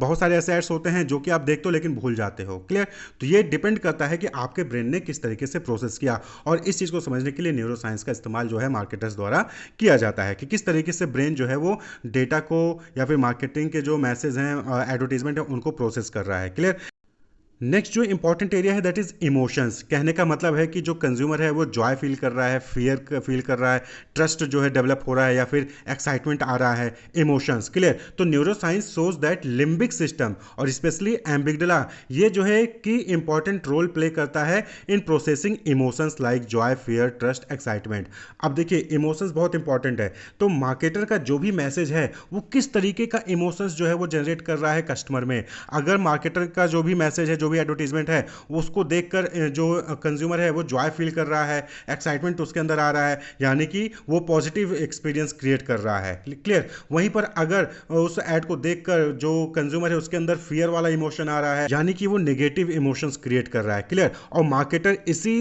Speaker 1: बहुत सारे ऐसे एड्स होते हैं जो कि आप देखते हो लेकिन भूल जाते हो। क्लियर? तो ये डिपेंड करता है कि आपके ब्रेन ने किस तरीके से प्रोसेस किया, और इस चीज़ को समझने के लिए न्यूरो साइंस का इस्तेमाल जो है मार्केटर्स द्वारा किया जाता है कि किस तरीके से ब्रेन जो है वो डेटा को या फिर मार्केटिंग के जो मैसेज हैं, एडवर्टीजमेंट है, उनको प्रोसेस कर रहा है। क्लियर? नेक्स्ट जो इंपॉर्टेंट एरिया है दैट इज इमोशंस। कहने का मतलब है कि जो कंज्यूमर है वो जॉय फील कर रहा है, फियर फील कर रहा है, ट्रस्ट जो है डेवलप हो रहा है, या फिर एक्साइटमेंट आ रहा है, इमोशंस। क्लियर? तो neuro science shows that limbic system और स्पेशली एम्बिगडला, ये जो है कि इंपॉर्टेंट रोल प्ले करता है in processing emotions like Joy, fear, trust, excitement. अब देखिए इमोशंस बहुत इंपॉर्टेंट है, तो मार्केटर का जो भी मैसेज है वो किस तरीके का इमोशंस जो है वो जनरेट कर रहा है कस्टमर में। अगर मार्केटर का जो भी मैसेज है, जो भी एडवर्टीजमेंट है, उसको देखकर जो कंज्यूमर है वो जॉय फील कर रहा है, एक्साइटमेंट उसके अंदर आ रहा है, यानी कि वो पॉजिटिव एक्सपीरियंस क्रिएट कर रहा है। क्लियर? वहीं पर अगर उस एड को देखकर जो कंज्यूमर है उसके अंदर फियर वाला इमोशन आ रहा है, यानी कि वो नेगेटिव इमोशंस क्रिएट कर रहा है। क्लियर? और मार्केटर इसी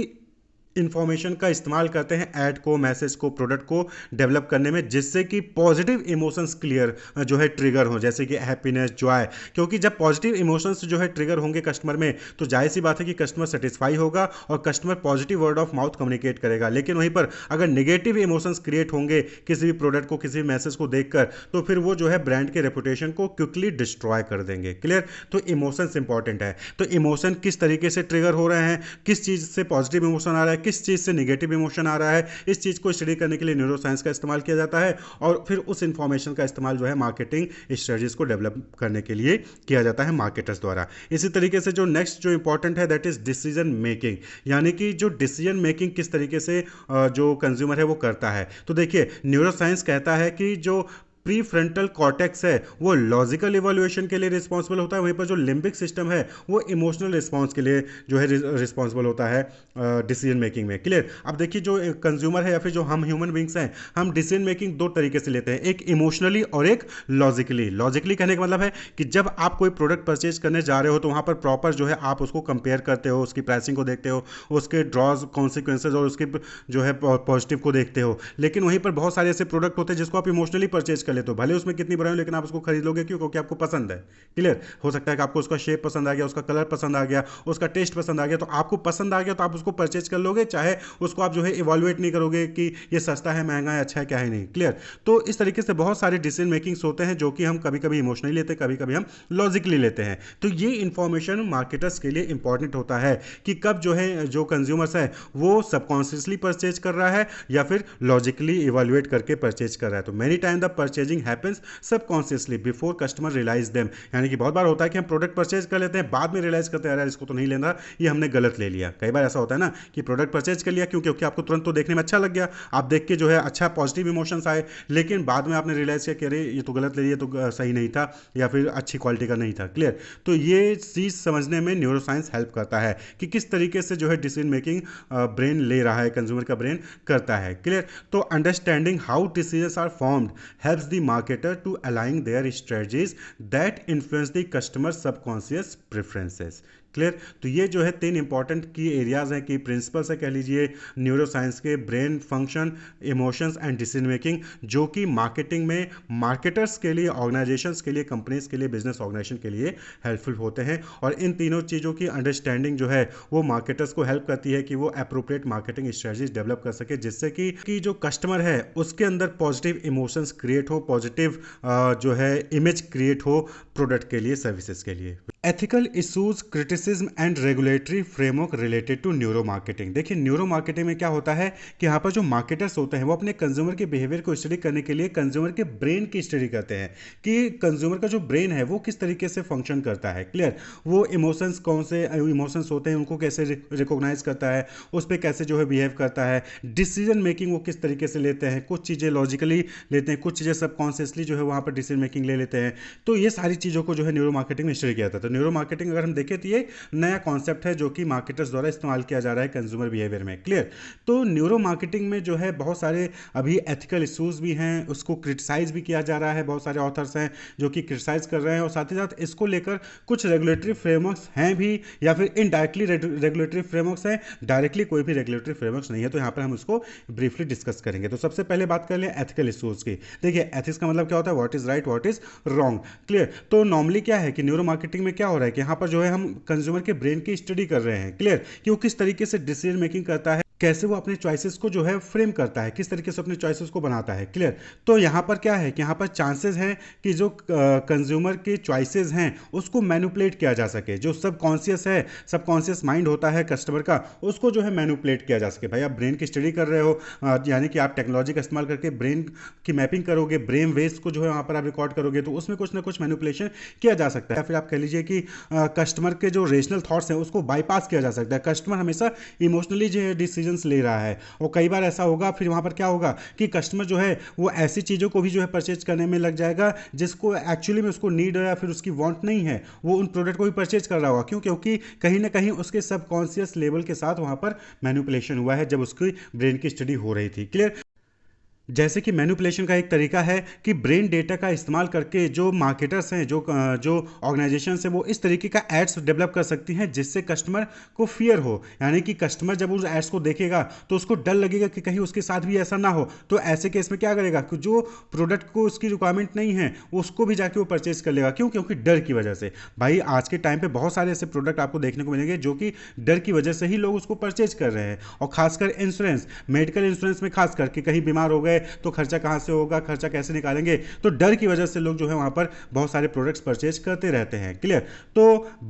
Speaker 1: इंफॉर्मेशन का इस्तेमाल करते हैं ऐड को, मैसेज को, प्रोडक्ट को डेवलप करने में, जिससे कि पॉजिटिव इमोशंस क्लियर जो है ट्रिगर हो, जैसे कि हैप्पीनेस, जॉय। क्योंकि जब पॉजिटिव इमोशंस जो है ट्रिगर होंगे कस्टमर में, तो जाहिर सी बात है कि कस्टमर सेटिस्फाई होगा और customer positive word of mouth communicate करेगा। लेकिन वहीं पर अगर नेगेटिव इमोशंस क्रिएट होंगे किसी भी प्रोडक्ट को, किसी भी मैसेज को देखकर, तो फिर वो जो है ब्रांड के रेपुटेशन को क्विकली डिस्ट्रॉय कर देंगे। क्लियर? तो इमोशंस इंपॉर्टेंट है। तो इमोशन किस तरीके से ट्रिगर हो रहे हैं, किस चीज़ से पॉजिटिव इमोशन आ रहा है, किस चीज़ से नेगेटिव इमोशन आ रहा है, इस चीज़ को स्टडी करने के लिए न्यूरो साइंस का इस्तेमाल किया जाता है, और फिर उस इंफॉर्मेशन का इस्तेमाल जो है मार्केटिंग स्ट्रेटजीज को डेवलप करने के लिए किया जाता है मार्केटर्स द्वारा। इसी तरीके से जो नेक्स्ट जो इंपॉर्टेंट है दैट इज डिसीजन मेकिंग, यानी कि जो डिसीजन मेकिंग किस तरीके से जो कंज्यूमर है वो करता है। तो देखिए न्यूरो साइंस कहता है कि जो प्री फ्रंटल कॉर्टेक्स है वो लॉजिकल इवोल्यूशन के लिए रिस्पॉन्सिबल होता है, वहीं पर जो लिम्बिक सिस्टम है वो इमोशनल रिस्पॉन्स के लिए जो है रिस्पॉन्सिबल होता है डिसीजन मेकिंग में। क्लियर? अब देखिए जो कंज्यूमर है या फिर जो हम ह्यूमन बींग्स हैं, हम डिसीजन मेकिंग दो तरीके से लेते हैं, एक इमोशनली और एक लॉजिकली। लॉजिकली कहने का मतलब है कि जब आप कोई प्रोडक्ट परचेज करने जा रहे हो तो वहाँ पर प्रॉपर जो है आप उसको कंपेयर करते हो, उसकी प्राइसिंग को देखते हो, उसके ड्रॉज, कॉन्सिक्वेंसेज और उसके जो है पॉजिटिव को देखते हो। लेकिन वहीं पर बहुत सारे ऐसे प्रोडक्ट होते हैं जिसको आप इमोशनली परचेज कर लेते हो, भले उसमें कितनी बुराई हो लेकिन आप उसको खरीद लोगे। क्यों? क्योंकि आपको पसंद है। क्लियर? हो सकता है कि आपको उसका शेप पसंद आ गया, उसका कलर पसंद आ गया, उसका टेस्ट पसंद आ गया, तो आपको पसंद आ गया तो आप उसको परचेज कर लोगे, चाहे उसको आप जो है इवैल्यूएट नहीं करोगे कि ये सस्ता है, महंगा है, अच्छा है, क्या है नहीं। क्लियर? तो इस तरीके से बहुत सारे डिसीजन मेकिंग्स होते हैं जो कि हम कभी कभी इमोशनली लेते हैं, कभी कभी हम लॉजिकली लेते हैं। तो ये इंफॉर्मेशन मार्केटर्स के लिए इंपॉर्टेंट होता है कि कब जो है जो कंज्यूमर्स है वो सबकॉन्शियसली परचेज कर रहा है या फिर लॉजिकली इवैल्यूएट करके परचेज कर रहा है। तो many time the purchasing happens subconsciously before customer realise them, यानी कि बहुत बार होता है कि हम प्रोडक्ट परचेज कर लेते हैं, बाद में रियलाइज करते हैं यार इसको तो नहीं लेना, ये हमने गलत ले लिया। कई बार ऐसा होता है ना कि प्रोडक्ट परचेज कर लिया, क्यों? क्योंकि आपको तुरंत तो देखने में अच्छा लग गया, आप देख के जो है अच्छा पॉजिटिव इमोशंस आए, लेकिन बाद में आपने रियलाइज किया कि अरे ये तो गलत ले लिया, तो सही नहीं था या फिर अच्छी क्वालिटी का नहीं था। क्लियर? तो ये चीज़ समझने में न्यूरो साइंस हेल्प करता है कि किस तरीके से जो है डिसीजन मेकिंग ब्रेन ले रहा है, कंज्यूमर का ब्रेन करता है। क्लियर? तो understanding how decisions are formed helps the marketer to align their strategies that influence the customer subconscious preferences. Clear. तो ये जो है 3 इंपॉर्टेंट की एरियाज हैं, की प्रिंसिपल्स है कह लीजिए न्यूरो साइंस के, brain function, emotions and decision making, जो कि मार्केटिंग में मार्केटर्स के लिए, ऑर्गेनाइजेशंस के लिए, कंपनीज के लिए, बिजनेस ऑर्गेनाइजेशन के लिए हेल्पफुल होते हैं। और इन तीनों चीज़ों की अंडरस्टैंडिंग जो है वो मार्केटर्स को हेल्प करती है कि वो अप्रोप्रिएट मार्केटिंग स्ट्रेटजीज डेवलप कर सके, जिससे कि जो कस्टमर है उसके अंदर पॉजिटिव इमोशंस क्रिएट हो, पॉजिटिव जो है इमेज क्रिएट हो प्रोडक्ट के लिए, सर्विसेज के लिए। Ethical issues, criticism and regulatory framework related to neuro marketing. देखिए न्यूरो मार्केटिंग में क्या होता है कि यहाँ पर जो मार्केटर्स होते हैं वो अपने कंज्यूमर के बिहेवियर को स्टडी करने के लिए कंज्यूमर के ब्रेन की स्टडी करते हैं कि कंज्यूमर का जो ब्रेन है वो किस तरीके से फंक्शन करता है। क्लियर। वो इमोशंस, कौन से इमोशंस होते हैं उनको कैसे रिकॉग्नाइज करता है, उस पर कैसे जो है बिहेव करता है, डिसीजन मेकिंग वो किस तरीके से लेते हैं, कुछ चीज़ें लॉजिकली लेते हैं, कुछ चीज़ें सबकॉन्शियसली जो है वहाँ पर डिसीजन मेकिंग ले लेते हैं। तो ये सारी चीज़ों को जो है न्यूरो मार्केटिंग में स्टडी किया जाता है। तो न्यूरो मार्केटिंग अगर हम देखें तो ये नया कॉन्सेप्ट है जो कि मार्केटर्स द्वारा इस्तेमाल किया जा रहा है कंज्यूमर बिहेवियर में। क्लियर। तो न्यूरो मार्केटिंग में जो है बहुत सारे अभी एथिकल इश्यूज भी हैं, उसको क्रिटिसाइज भी किया जा रहा है, बहुत सारे ऑथर्स हैं जो कि क्रिटिसाइज कर रहे हैं, और साथ ही साथ इसको लेकर कुछ रेगुलेटरी फ्रेमवर्क्स हैं भी, या फिर इनडायरेक्टली रेगुलेटरी फ्रेमवर्क्स हैं, डायरेक्टली कोई भी रेगुलेटरी फ्रेमवर्क्स नहीं है। तो यहाँ पर हम उसको ब्रीफली डिस्कस करेंगे। तो सबसे पहले बात कर लें एथिकल इश्यूज की। देखिए एथिक्स का मतलब क्या होता है, what is right, what is wrong. Clear. तो नॉर्मली क्या है कि न्यूरो मार्केटिंग में क्या हो रहा है कि यहाँ पर जो है हम कंज्यूमर के ब्रेन की स्टडी कर रहे हैं। क्लियर। कि वो किस तरीके से डिसीजन मेकिंग करता है, कैसे वो अपने चॉइसेस को जो है फ्रेम करता है, किस तरीके से अपने चॉइसेस को बनाता है। क्लियर। तो यहाँ पर क्या है कि यहाँ पर चांसेस हैं कि जो कंज्यूमर के चॉइसेस हैं उसको मैनिपुलेट किया जा सके, जो सबकॉन्शियस है, सबकॉन्शियस माइंड होता है कस्टमर का, उसको जो है मैनिपुलेट किया जा सके। भाई आप ब्रेन की स्टडी कर रहे हो, यानी कि आप टेक्नोलॉजी का इस्तेमाल करके ब्रेन की मैपिंग करोगे, ब्रेन वेव्स को जो है वहाँ पर आप रिकॉर्ड करोगे, तो उसमें कुछ ना कुछ मैनिपुलेशन किया जा सकता है। या फिर आप कह लीजिए कि कस्टमर के जो रेशनल थॉट्स हैं उसको बाईपास किया जा सकता है। कस्टमर हमेशा इमोशनली जो है डिसीजंस ले रहा है, और कई बार ऐसा होगा, फिर वहाँ पर क्या होगा कि कस्टमर जो है वो ऐसी चीज़ों को भी जो है परचेज करने में लग जाएगा जिसको एक्चुअली में उसको नीड है या फिर उसकी वांट नहीं है, वो उन प्रोडक्ट को भी परचेज कर रहा होगा। क्यों? क्योंकि कहीं ना कहीं उसके सबकॉन्शियस लेवल के साथ वहाँ पर मैनिपुलेशन हुआ है जब उसकी ब्रेन की स्टडी हो रही थी। क्लियर। जैसे कि मैनिपुलेशन का एक तरीका है कि ब्रेन डेटा का इस्तेमाल करके जो मार्केटर्स हैं, जो ऑर्गेनाइजेशंस हैं, वो इस तरीके का एड्स डेवलप कर सकती हैं जिससे कस्टमर को फियर हो, यानी कि कस्टमर जब उस एड्स को देखेगा तो उसको डर लगेगा कि कहीं उसके साथ भी ऐसा ना हो। तो ऐसे केस में क्या करेगा कि जो प्रोडक्ट को उसकी रिक्वायरमेंट नहीं है उसको भी जाके वो परचेज कर लेगा। क्यों? क्योंकि डर की वजह से। भाई आज के टाइम पे बहुत सारे ऐसे प्रोडक्ट आपको देखने को मिलेंगे जो कि डर की वजह से ही लोग उसको परचेज कर रहे हैं। और खासकर इंश्योरेंस, मेडिकल इंश्योरेंस में खास करके कहीं बीमार हो गए तो खर्चा कहाँ से होगा, खर्चा कैसे निकालेंगे, तो डर की वजह से लोग जो है वहाँ पर बहुत सारे प्रोडक्ट्स परचेज करते रहते हैं। क्लियर। तो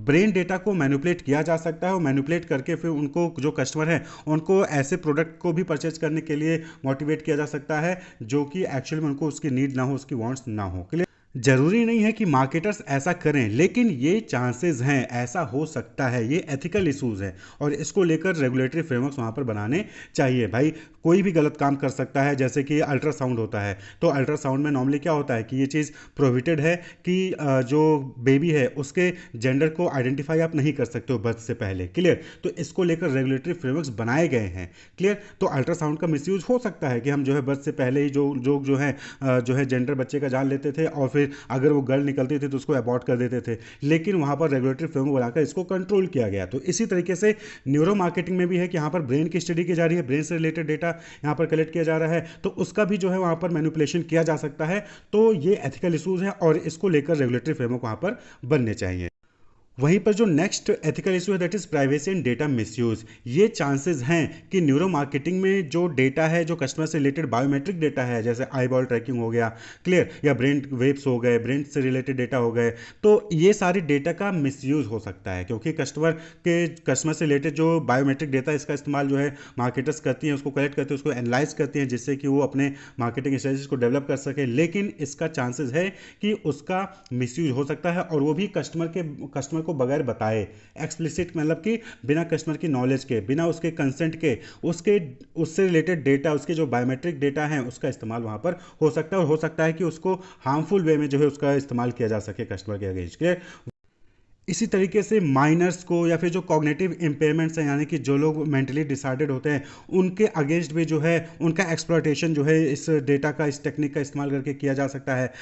Speaker 1: ब्रेन डेटा को मैनिपुलेट किया जा सकता है, और मैनिपुलेट करके फिर उनको, जो कस्टमर है, उनको ऐसे प्रोडक्ट को भी परचेज करने के लिए मोटिवेट किया जा सकता है जो कि एक्चुअली में उनको उसकी नीड ना हो, उसकी वांट्स ना हो। क्लियर। जरूरी नहीं है कि मार्केटर्स ऐसा करें, लेकिन ये चांसेस हैं, ऐसा हो सकता है। ये एथिकल इश्यूज है और इसको लेकर रेगुलेटरी फ्रेमवर्क्स वहाँ पर बनाने चाहिए। भाई कोई भी गलत काम कर सकता है, जैसे कि अल्ट्रासाउंड होता है, तो अल्ट्रासाउंड में नॉर्मली क्या होता है कि ये चीज़ प्रोहिबिटेड है कि जो बेबी है उसके जेंडर को आइडेंटिफाई आप नहीं कर सकते हो बर्थ से पहले। क्लियर। तो इसको लेकर रेगुलेटरी फ्रेमवर्क्स बनाए गए हैं। क्लियर। तो अल्ट्रासाउंड का मिसयूज हो सकता है कि हम जो है बर्थ से पहले ही जो है जेंडर बच्चे का जान लेते थे, और फिर अगर वो गर्ल निकलती थी तो उसको अबॉर्ट कर देते थे, लेकिन वहां पर रेगुलेटरी फ्रेमवर्क बनाकर इसको कंट्रोल किया गया। तो इसी तरीके से न्यूरो मार्केटिंग में भी है कि यहाँ पर ब्रेन की स्टडी की जा रही है, ब्रेन से रिलेटेड डेटा यहाँ पर कलेक्ट किया जा रहा है, तो उसका भी जो है वहाँ पर मैनिपुलेशन किया जा सकता है। तो ये एथिकल इशूज है और इसको लेकर रेगुलेटरी फ्रेमवर्क वहाँ पर बनने चाहिए। वहीं पर जो नेक्स्ट एथिकल इशू है that is privacy and data misuse. ये चांसेस हैं कि न्यूरो मार्केटिंग में जो डेटा है, जो कस्टमर से रिलेटेड बायोमेट्रिक डेटा है, जैसे आई बॉल ट्रैकिंग हो गया, क्लियर, या ब्रेन वेव्स हो गए, ब्रेन से रिलेटेड डेटा हो गए, तो ये सारे डेटा का मिसयूज हो सकता है। क्योंकि कस्टमर से रिलेटेड जो बायोमेट्रिक डेटा, इसका इस्तेमाल जो है मार्केटर्स करती हैं, उसको कलेक्ट करती हैं, उसको एनालाइज करती हैं, जिससे कि वो अपने मार्केटिंग स्ट्रेटजीज को डेवलप कर सके। लेकिन इसका चांसेस है कि उसका मिसयूज हो सकता है, और वो भी कस्टमर को बगैर बताए, एक्सप्लिसिट, मतलब कि बिना कस्टमर की नॉलेज के, बिना उसके कंसेंट के, उससे रिलेटेड डेटा, उसके जो बायोमेट्रिक डेटा हैं, उसका इस्तेमाल वहां पर हो सकता है, और हो सकता है कि उसको हार्मफुल वे में जो है उसका इस्तेमाल किया जा सके कस्टमर के अगेंस्ट के। इसी तरीके से माइनर्स को, या फिर जो कॉग्निटिव इम्पेयरमेंट्स हैं, यानी कि जो लोग मेंटली डिसऑर्डर्ड होते हैं, उनके अगेंस्ट भी जो है उनका एक्सप्लॉयटेशन जो है इस डेटा का, इस टेक्निक का इस्तेमाल करके किया जा सकता है।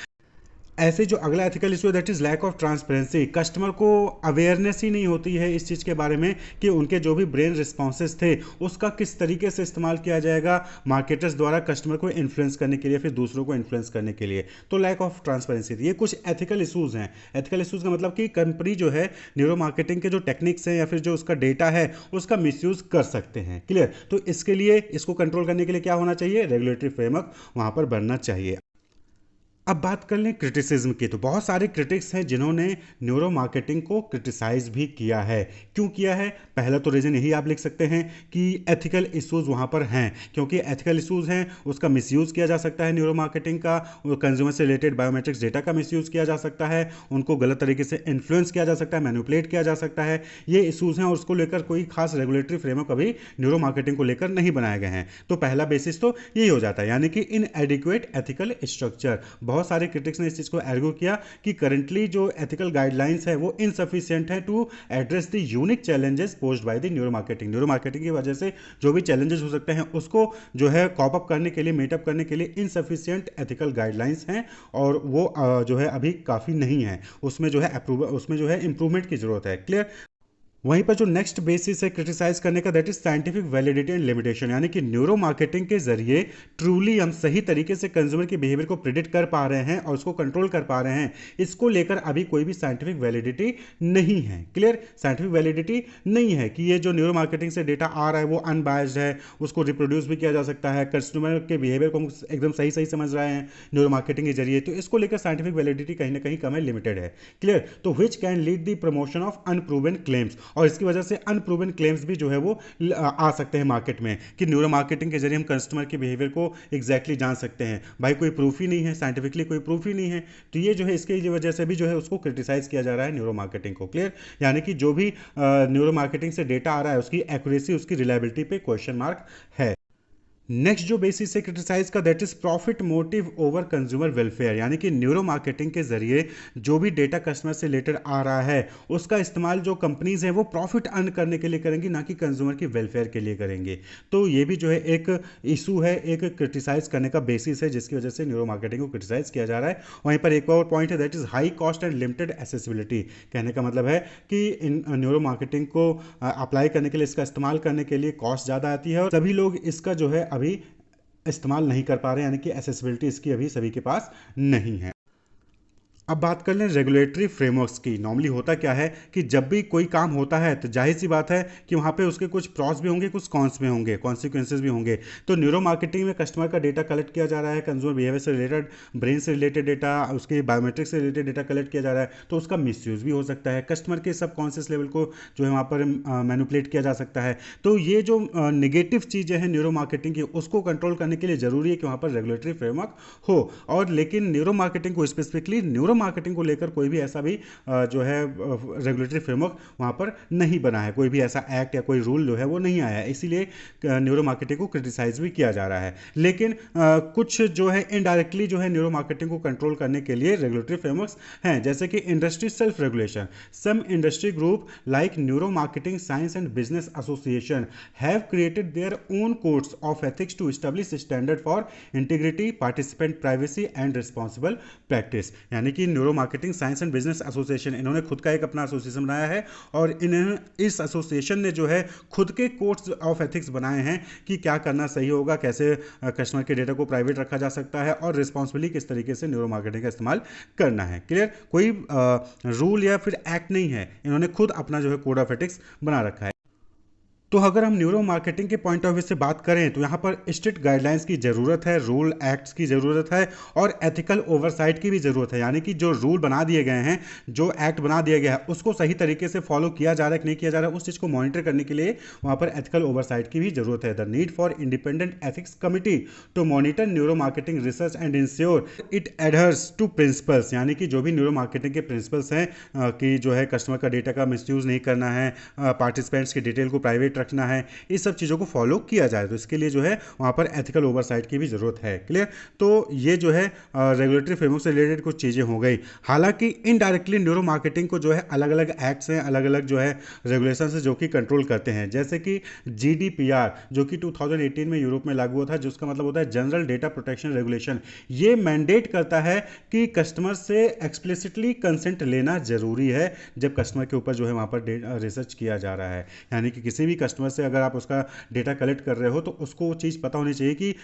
Speaker 1: ऐसे जो अगला एथिकल इशू है that is lack of transparency. Customer को अवेयरनेस ही नहीं होती है इस चीज़ के बारे में कि उनके जो भी ब्रेन रिस्पॉन्सेज थे उसका किस तरीके से इस्तेमाल किया जाएगा मार्केटर्स द्वारा कस्टमर को इन्फ्लुएंस करने के लिए, फिर दूसरों को इन्फ्लुएंस करने के लिए। तो लैक ऑफ ट्रांसपेरेंसी, ये कुछ एथिकल इशूज़ हैं। एथिकल इशूज़ का मतलब कि कंपनी जो है न्यूरो मार्केटिंग के जो टेक्निक्स हैं या फिर जो उसका डेटा है उसका मिसयूज़ कर सकते हैं। क्लियर? तो इसके लिए, इसको कंट्रोल करने के लिए क्या होना चाहिए? रेगुलेटरी फ्रेमवर्क वहाँ पर बनना चाहिए। अब बात कर लें क्रिटिसिज्म की, तो बहुत सारे क्रिटिक्स हैं जिन्होंने न्यूरो मार्केटिंग को क्रिटिसाइज भी किया है। क्यों किया है? पहला तो रीज़न यही आप लिख सकते हैं कि एथिकल इश्यूज वहाँ पर हैं, क्योंकि एथिकल इश्यूज हैं उसका मिसयूज़ किया जा सकता है न्यूरो मार्केटिंग का, कंज्यूमर से रिलेटेड बायोमेट्रिक्स डेटा का मिसयूज़ किया जा सकता है, उनको गलत तरीके से इन्फ्लुएंस किया जा सकता है, मैनिपुलेट किया जा सकता है। ये इश्यूज हैं और उसको लेकर कोई खास रेगुलेटरी फ्रेमवर्क अभी न्यूरो मार्केटिंग को लेकर नहीं बनाए गए हैं। तो पहला बेसिस तो यही हो जाता है, यानी कि इनएडिक्वेट एथिकल स्ट्रक्चर। बहुत सारे क्रिटिक्स ने इस चीज़ को आर्ग्यू किया कि करंटली जो एथिकल गाइडलाइंस है वो इनसफिशिएंट है to address the unique challenges posed by the neuro marketing. Neuro marketing की वजह से जो भी चैलेंजेस हो सकते हैं उसको जो है कॉप अप करने के लिए, मीटअप करने के लिए इनसफिशिएंट एथिकल गाइडलाइंस हैं और वो जो है अभी काफ़ी नहीं है, उसमें जो है उसमें जो है इंप्रूवमेंट की जरूरत है। क्लियर? वहीं पर जो नेक्स्ट बेसिस है क्रिटिसाइज करने का that is scientific validity and limitation, यानी कि न्यूरो मार्केटिंग के जरिए ट्रूली हम सही तरीके से कंज्यूमर के बिहेवियर को प्रिडिक्ट कर पा रहे हैं और उसको कंट्रोल कर पा रहे हैं, इसको लेकर अभी कोई भी साइंटिफिक वैलिडिटी नहीं है। क्लियर? साइंटिफिक वैलिडिटी नहीं है कि ये जो न्यूरो मार्केटिंग से डेटा आ रहा है वो अनबायस्ड है, उसको रिप्रोड्यूस भी किया जा सकता है, कस्टमर के बिहेवियर को हम एकदम सही सही समझ रहे हैं न्यूरो मार्केटिंग के जरिए, तो इसको लेकर साइंटिफिक वैलिडिटी कहीं ना कहीं कम है, लिमिटेड है। क्लियर? तो which can lead the promotion of unproven claims, और इसकी वजह से अनप्रूवन क्लेम्स भी जो है वो आ सकते हैं मार्केट में कि न्यूरो मार्केटिंग के जरिए हम कस्टमर के बिहेवियर को एग्जैक्टली जान सकते हैं। भाई कोई प्रूफ ही नहीं है, साइंटिफिकली कोई प्रूफ ही नहीं है, तो ये जो है इसकी वजह से भी जो है उसको क्रिटिसाइज किया जा रहा है न्यूरो मार्केटिंग को। क्लियर? यानी कि जो भी न्यूरो मार्केटिंग से डेटा आ रहा है उसकी एक्यूरेसी, उसकी रिलायबिलिटी पे क्वेश्चन मार्क है। नेक्स्ट जो बेसिस है क्रिटिसाइज का that is profit motive over consumer welfare, यानी कि न्यूरो मार्केटिंग के जरिए जो भी डेटा कस्टमर से रिलेटेड आ रहा है उसका इस्तेमाल जो कंपनीज हैं वो प्रॉफिट अर्न करने के लिए करेंगी, ना कि कंज्यूमर की वेलफेयर के लिए करेंगे। तो ये भी जो है एक इशू है, एक क्रिटिसाइज करने का बेसिस है जिसकी वजह से न्यूरो मार्केटिंग को क्रिटिसाइज किया जा रहा है। वहीं पर एक और पॉइंट है that is high cost and limited accessibility. कहने का मतलब है कि इन न्यूरो मार्केटिंग को अप्लाई करने के लिए, इसका इस्तेमाल करने के लिए कॉस्ट ज़्यादा आती है और सभी लोग इसका जो है अभी इस्तेमाल नहीं कर पा रहे हैं, यानी कि एसेसिबिलिटी इसकी अभी सभी के पास नहीं है। अब बात कर लें रेगुलेटरी फ्रेमवर्क्स की। नॉर्मली होता क्या है कि जब भी कोई काम होता है तो जाहिर सी बात है कि वहाँ पे उसके कुछ प्रॉस भी होंगे, कुछ कॉन्स भी होंगे, कॉन्सिक्वेंसेज भी होंगे। तो न्यूरो मार्केटिंग में कस्टमर का डेटा कलेक्ट किया जा रहा है, कंज्यूमर बिहेवियर से रिलेटेड, ब्रेन से रिलेटेड डेटा, उसके बायोमेट्रिक्स से रिलेटेड डेटा कलेक्ट किया जा रहा है, तो उसका मिसयूज़ भी हो सकता है, कस्टमर के सब कॉन्शियस लेवल को जो है वहाँ पर मैनिपुलेट किया जा सकता है। तो ये जो निगेटिव चीज़ें हैं न्यूरो मार्केटिंग की, उसको कंट्रोल करने के लिए ज़रूरी है कि वहाँ पर रेगुलेटरी फ्रेमवर्क हो। और लेकिन न्यूरो मार्केटिंग को स्पेसिफिकली न्यूरो मार्केटिंग को लेकर कोई भी ऐसा भी जो है रेगुलेटरी फ्रेमवर्क वहाँ पर नहीं बना है, कोई भी ऐसा एक्ट या कोई रूल जो है वो नहीं आया है, इसीलिए न्यूरो मार्केटिंग को क्रिटिसाइज भी किया जा रहा है। लेकिन कुछ जो है इनडायरेक्टली जो है न्यूरो मार्केटिंग को कंट्रोल करने के लिए रेगुलेटरी फ्रेमवर्क्स हैं, जैसे कि industry self regulation. Some industry group like neuro marketing science and business association have created their own codes of ethics to establish standard for integrity, participant privacy and responsible practice. यानी कि neuro marketing science and business association, इन्होंने खुद का एक अपना एसोसिएशन बनाया है और इस एसोसिएशन ने जो है खुद के कोड्स ऑफ एथिक्स बनाए हैं कि क्या करना सही होगा, कैसे कस्टमर के डेटा को प्राइवेट रखा जा सकता है और रिस्पॉन्सिबली किस तरीके से न्यूरो मार्केटिंग का इस्तेमाल करना है। क्लियर? कोई रूल या फिर एक्ट नहीं है, इन्होंने खुद अपना जो है कोड ऑफ एथिक्स बना रखा है। तो अगर हम न्यूरो मार्केटिंग के पॉइंट ऑफ व्यू से बात करें तो यहाँ पर स्ट्रिक्ट गाइडलाइंस की ज़रूरत है, रूल एक्ट्स की ज़रूरत है और एथिकल ओवरसाइट की भी ज़रूरत है। यानी कि जो रूल बना दिए गए हैं, जो एक्ट बना दिया गया है, उसको सही तरीके से फॉलो किया जा रहा है कि नहीं किया जा रहा है, उस चीज़ को मॉनिटर करने के लिए वहाँ पर एथिकल ओवरसाइट की भी ज़रूरत है। The need for independent ethics committee to monitor neuro marketing research and ensure it adheres to principles, यानी कि जो भी न्यूरो मार्केटिंग के प्रिंसिपल्स हैं कि जो है कस्टमर का डेटा का मिसयूज़ नहीं करना है, पार्टिसिपेंट्स की डिटेल को प्राइवेट रखना है, इस सब चीज़ों को फॉलो किया जाए। तो इसके लिए जो है वहाँ पर एथिकल ओवरसाइट की भी ज़रूरत है। क्लियर? तो ये जो है रेगुलेटरी फ्रेमवर्क से रिलेटेड कुछ चीज़ें हो गई। हालांकि इनडायरेक्टली न्यूरो मार्केटिंग को जो है अलग अलग एक्ट्स हैं, अलग अलग जो है रेगुलेशन है जो कि कंट्रोल करते हैं, जैसे कि GDPR जो कि 2018 में यूरोप में लागू हुआ था, जिसका मतलब होता है जनरल डेटा प्रोटेक्शन रेगुलेशन। ये मैंडेट करता है कि कस्टमर से एक्सप्लिसिटली कंसेंट लेना जरूरी है जब कस्टमर के ऊपर जो है वहाँ पर रिसर्च किया जा रहा है। यानी कि किसी भी कस्टमर से अगर आप उसका डेटा कलेक्ट कर रहे हो तो उसको वो चीज़ पता होनी चाहिए कि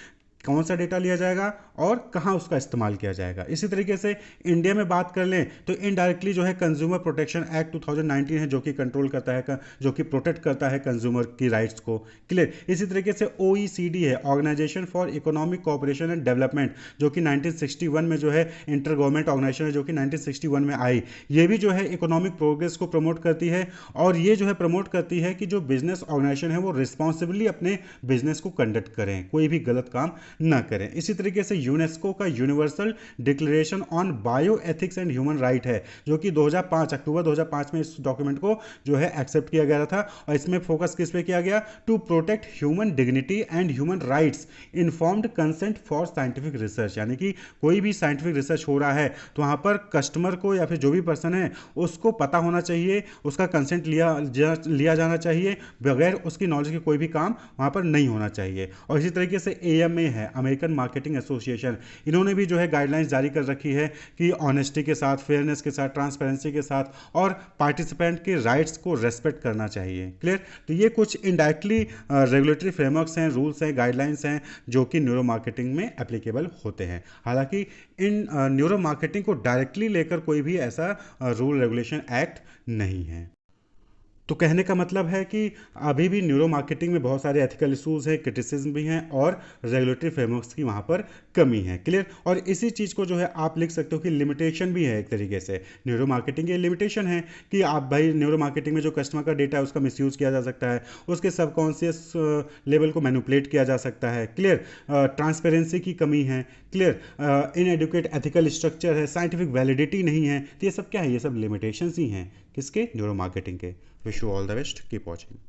Speaker 1: कौन सा डेटा लिया जाएगा और कहाँ उसका इस्तेमाल किया जाएगा। इसी तरीके से इंडिया में बात कर लें तो इनडायरेक्टली जो है कंज्यूमर प्रोटेक्शन एक्ट 2019 है जो कि कंट्रोल करता है, जो कि प्रोटेक्ट करता है कंज्यूमर की राइट्स को। क्लियर? इसी तरीके से OECD है, organisation for economic cooperation and development, जो कि 1961 में जो है इंटर गवर्नमेंट ऑर्गेनाइजेशन है, जो कि 1961 में आई। ये भी जो है इकोनॉमिक प्रोग्रेस को प्रमोट करती है और ये जो है प्रमोट करती है कि जो बिजनेस ऑर्गेनाइजेशन है वो रिस्पॉन्सिबली अपने बिजनेस को कंडक्ट करें, कोई भी गलत काम ना करें। इसी तरीके से यूनेस्को का universal declaration on bio ethics and human right है, जो कि 2005 अक्टूबर 2005 में इस डॉक्यूमेंट को जो है एक्सेप्ट किया गया था। और इसमें फोकस किस पे किया गया? To protect human dignity and human rights, informed consent for scientific research. यानी कि कोई भी साइंटिफिक रिसर्च हो रहा है तो वहां पर कस्टमर को या फिर जो भी पर्सन है उसको पता होना चाहिए, उसका कंसेंट लिया जाना चाहिए, बगैर उसकी नॉलेज के कोई भी काम वहां पर नहीं होना चाहिए। और इसी तरीके से AMA है, अमेरिकन मार्केटिंग एसोसिएशन, इन्होंने भी जो है गाइडलाइंस जारी कर रखी है कि ऑनेस्टी के साथ, फेयरनेस के साथ, ट्रांसपेरेंसी के साथ और पार्टिसिपेंट के राइट्स को रेस्पेक्ट करना चाहिए। क्लियर? तो ये कुछ इनडायरेक्टली रेगुलेटरी फ्रेमवर्क्स हैं, रूल्स हैं, गाइडलाइंस हैं जो कि न्यूरो मार्केटिंग में एप्लीकेबल होते हैं। हालांकि इन न्यूरो मार्केटिंग को डायरेक्टली लेकर कोई भी ऐसा रूल रेगुलेशन एक्ट नहीं है। तो कहने का मतलब है कि अभी भी न्यूरो मार्केटिंग में बहुत सारे एथिकल इश्यूज हैं, क्रिटिसिज्म भी हैं और रेगुलेटरी फ्रेमवर्क्स की वहाँ पर कमी है। क्लियर? और इसी चीज़ को जो है आप लिख सकते हो कि लिमिटेशन भी है एक तरीके से। न्यूरो मार्केटिंग ये लिमिटेशन है कि आप भाई न्यूरो मार्केटिंग में जो कस्टमर का डेटा है उसका मिसयूज़ किया जा सकता है, उसके सबकॉन्शियस लेवल को मैनिपुलेट किया जा सकता है। क्लियर? ट्रांसपेरेंसी की कमी है। क्लियर? इनएडुकेट एथिकल स्ट्रक्चर है, साइंटिफिक वैलिडिटी नहीं है। तो ये सब क्या है? ये सब लिमिटेशंस ही हैं किसके? न्यूरो मार्केटिंग के। Wish you all the best. Keep watching.